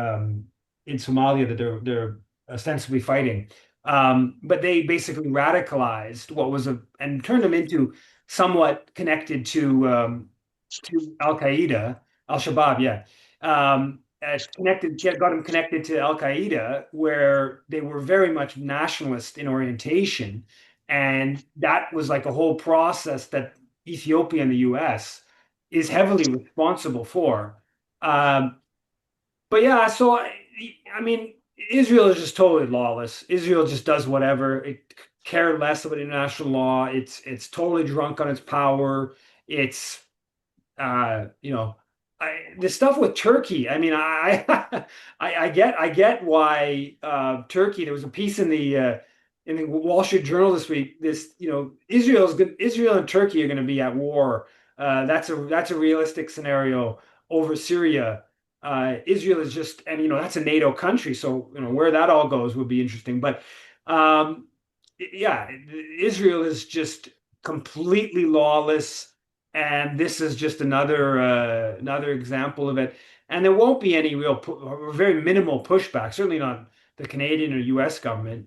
in Somalia that they're ostensibly fighting. But they basically radicalized what was and turned them into somewhat connected to Al Qaeda, Al Shabaab, yeah. got him connected to Al Qaeda, where they were very much nationalist in orientation, and that was like a whole process that Ethiopia and the U.S. is heavily responsible for. Um, but yeah, so I mean, Israel is just totally lawless. Israel just does whatever. It cared less about international law. It's totally drunk on its power. It's you know, the stuff with Turkey. I mean, I get why Turkey. There was a piece in the Wall Street Journal this week. Israel and Turkey are going to be at war. That's a realistic scenario over Syria. Israel is just, and that's a NATO country, so where that all goes would be interesting. But um, yeah, Israel is just completely lawless, and this is just another example of it. And there won't be any or very minimal pushback. Certainly not the Canadian or U.S. government.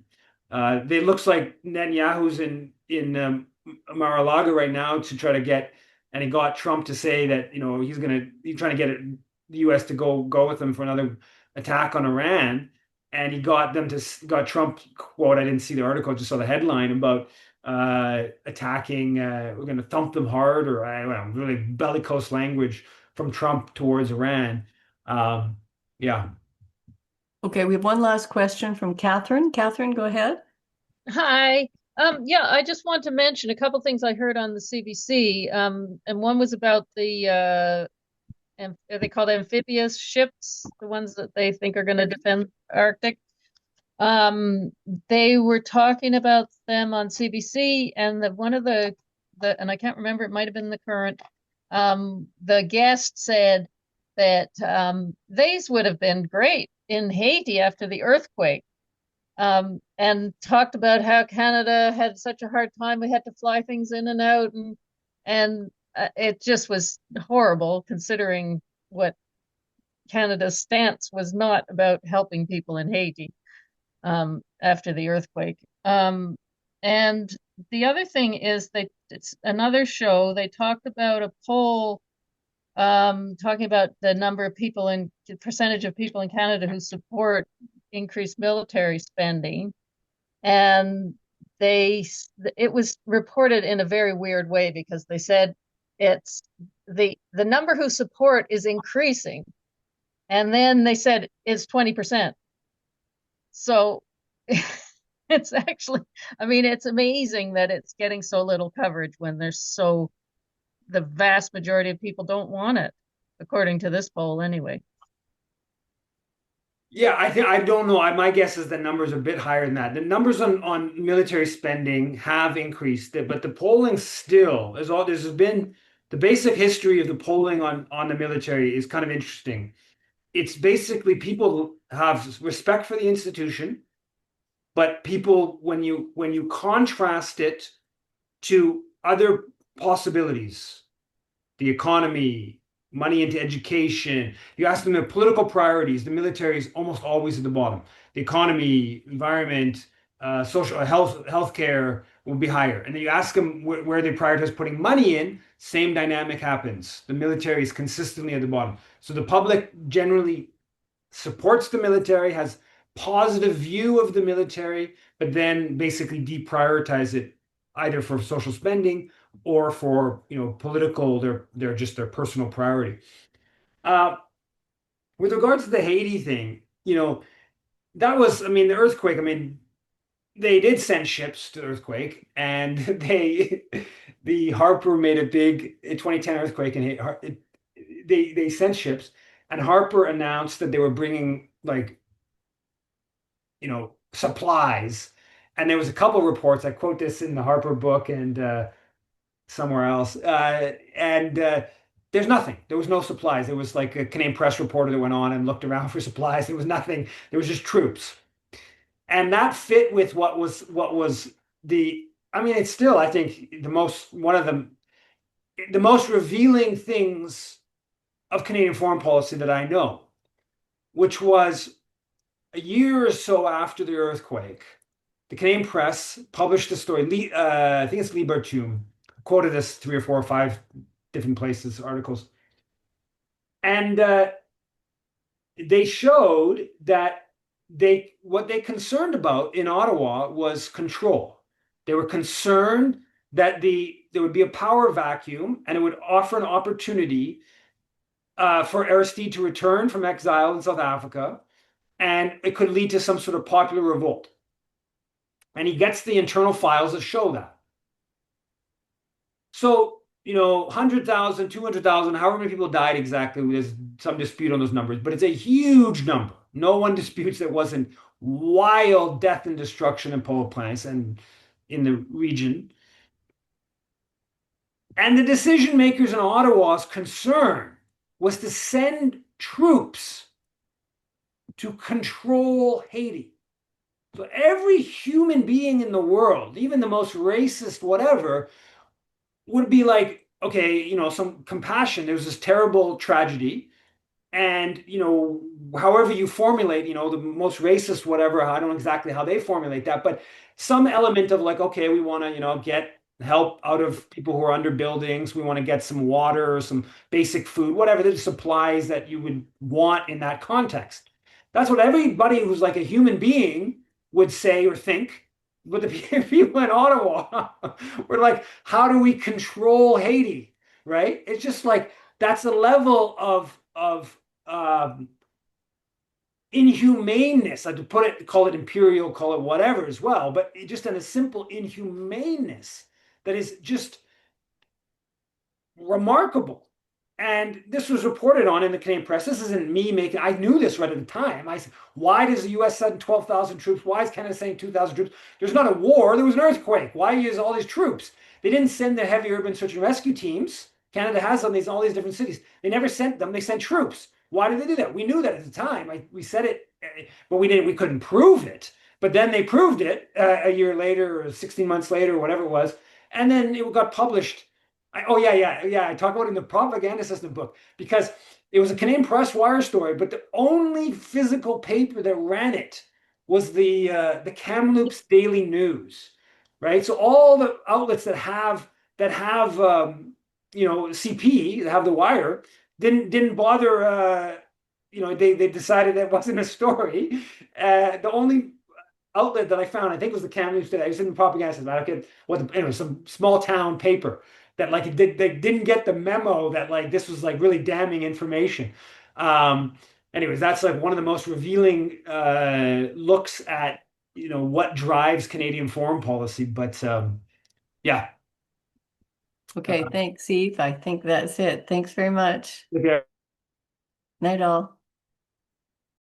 It looks like Netanyahu's in Mar-a-Lago right now to try to get, and he got Trump to say that he's trying to get the U.S. to go with him for another attack on Iran, and he got Trump quote. I didn't see the article, I just saw the headline about attacking. We're going to thump them hard, or I don't know, really bellicose language from Trump towards Iran. Um, yeah. Okay, we have one last question from Catherine. Catherine, go ahead. Hi. Yeah, I just want to mention a couple things I heard on the CBC. And one was about they call them amphibious ships, the ones that they think are going to defend Arctic. They were talking about them on CBC, and one of the and I can't remember, it might have been the Current. The guest said that these would have been great in Haiti after the earthquake. And talked about how Canada had such a hard time. We had to fly things in and out, and it just was horrible considering what Canada's stance was not about helping people in Haiti after the earthquake. And the other thing is it's another show. They talked about a poll talking about the number of people in the percentage of people in Canada who support increased military spending. And it was reported in a very weird way, because they said it's the number who support is increasing. And then they said it's 20%. So it's actually, I mean, it's amazing that it's getting so little coverage when the vast majority of people don't want it, according to this poll anyway. Yeah, I don't know. My guess is the numbers are a bit higher than that. The numbers on military spending have increased, but the polling still is all. There's been the basic history of the polling on the military is kind of interesting. It's basically people have respect for the institution, but people, when you contrast it to other possibilities, the economy, money into education. You ask them their political priorities, the military is almost always at the bottom. The economy, environment, social healthcare will be higher. And then you ask them where they prioritize putting money in, same dynamic happens. The military is consistently at the bottom. So the public generally supports the military, has positive view of the military, but then basically deprioritize it either for social spending or for political, they're just their personal priority. Uh, with regards to the Haiti thing, that was, I mean, the earthquake. I mean, they did send ships to the earthquake, and the Harper made a big 2010 earthquake, and they sent ships, and Harper announced that they were bringing like supplies, and there was a couple reports. I quote this in the Harper book and somewhere else. And there's nothing. There was no supplies. There was like a Canadian press reporter that went on and looked around for supplies. There was nothing. There was just troops. And that fit with what was I mean, it's still, I think, one of the most revealing things of Canadian foreign policy that I know, which was a year or so after the earthquake, the Canadian press published a story. I think it's Lee Bertum quoted this 3 or 4 or 5 different places, articles. And they showed that what they concerned about in Ottawa was control. They were concerned that there would be a power vacuum and it would offer an opportunity for Aristide to return from exile in South Africa, and it could lead to some sort of popular revolt. And he gets the internal files that show that. So, 100,000, 200,000, however many people died exactly, there's some dispute on those numbers, but it's a huge number. No one disputes there wasn't wild death and destruction in Port-au-Prince and in the region. And the decision makers in Ottawa's concern was to send troops to control Haiti. So every human being in the world, even the most racist, whatever, would be like, okay, some compassion. There was this terrible tragedy. And, however you formulate, the most racist, whatever, I don't know exactly how they formulate that, but some element of like, okay, we want to, get help out of people who are under buildings. We want to get some water or some basic food, whatever the supplies that you would want in that context. That's what everybody who's like a human being would say or think. But the people in Ottawa were like, how do we control Haiti? Right? It's just like that's the level of inhumaneness. Like to call it imperial, call it whatever as well, but just in a simple inhumaneness that is just remarkable. And this was reported on in the Canadian press. This isn't me making, I knew this right at the time. I said, why does the US send 12,000 troops? Why is Canada sending 2,000 troops? There's not a war, there was an earthquake. Why use all these troops? They didn't send the heavy urban search and rescue teams. Canada has all these different cities. They never sent them, they sent troops. Why did they do that? We knew that at the time. We said it, but we couldn't prove it. But then they proved it a year later or 16 months later or whatever it was. And then it got published. Oh yeah. I talk about it in the propaganda system book because it was a Canadian Press Wire story, but the only physical paper that ran it was the Kamloops Daily News, right? So all the outlets that have CP, that have the Wire, didn't bother. They decided that wasn't a story. The only outlet that I found, I think, was the Kamloops Daily. I was in the propaganda system. I don't get anyway, some small town paper that like they didn't get the memo that like this was like really damning information. Anyways, that's like one of the most revealing looks at what drives Canadian foreign policy. But yeah. Okay, thanks, Eve. I think that's it. Thanks very much. Okay. Night all.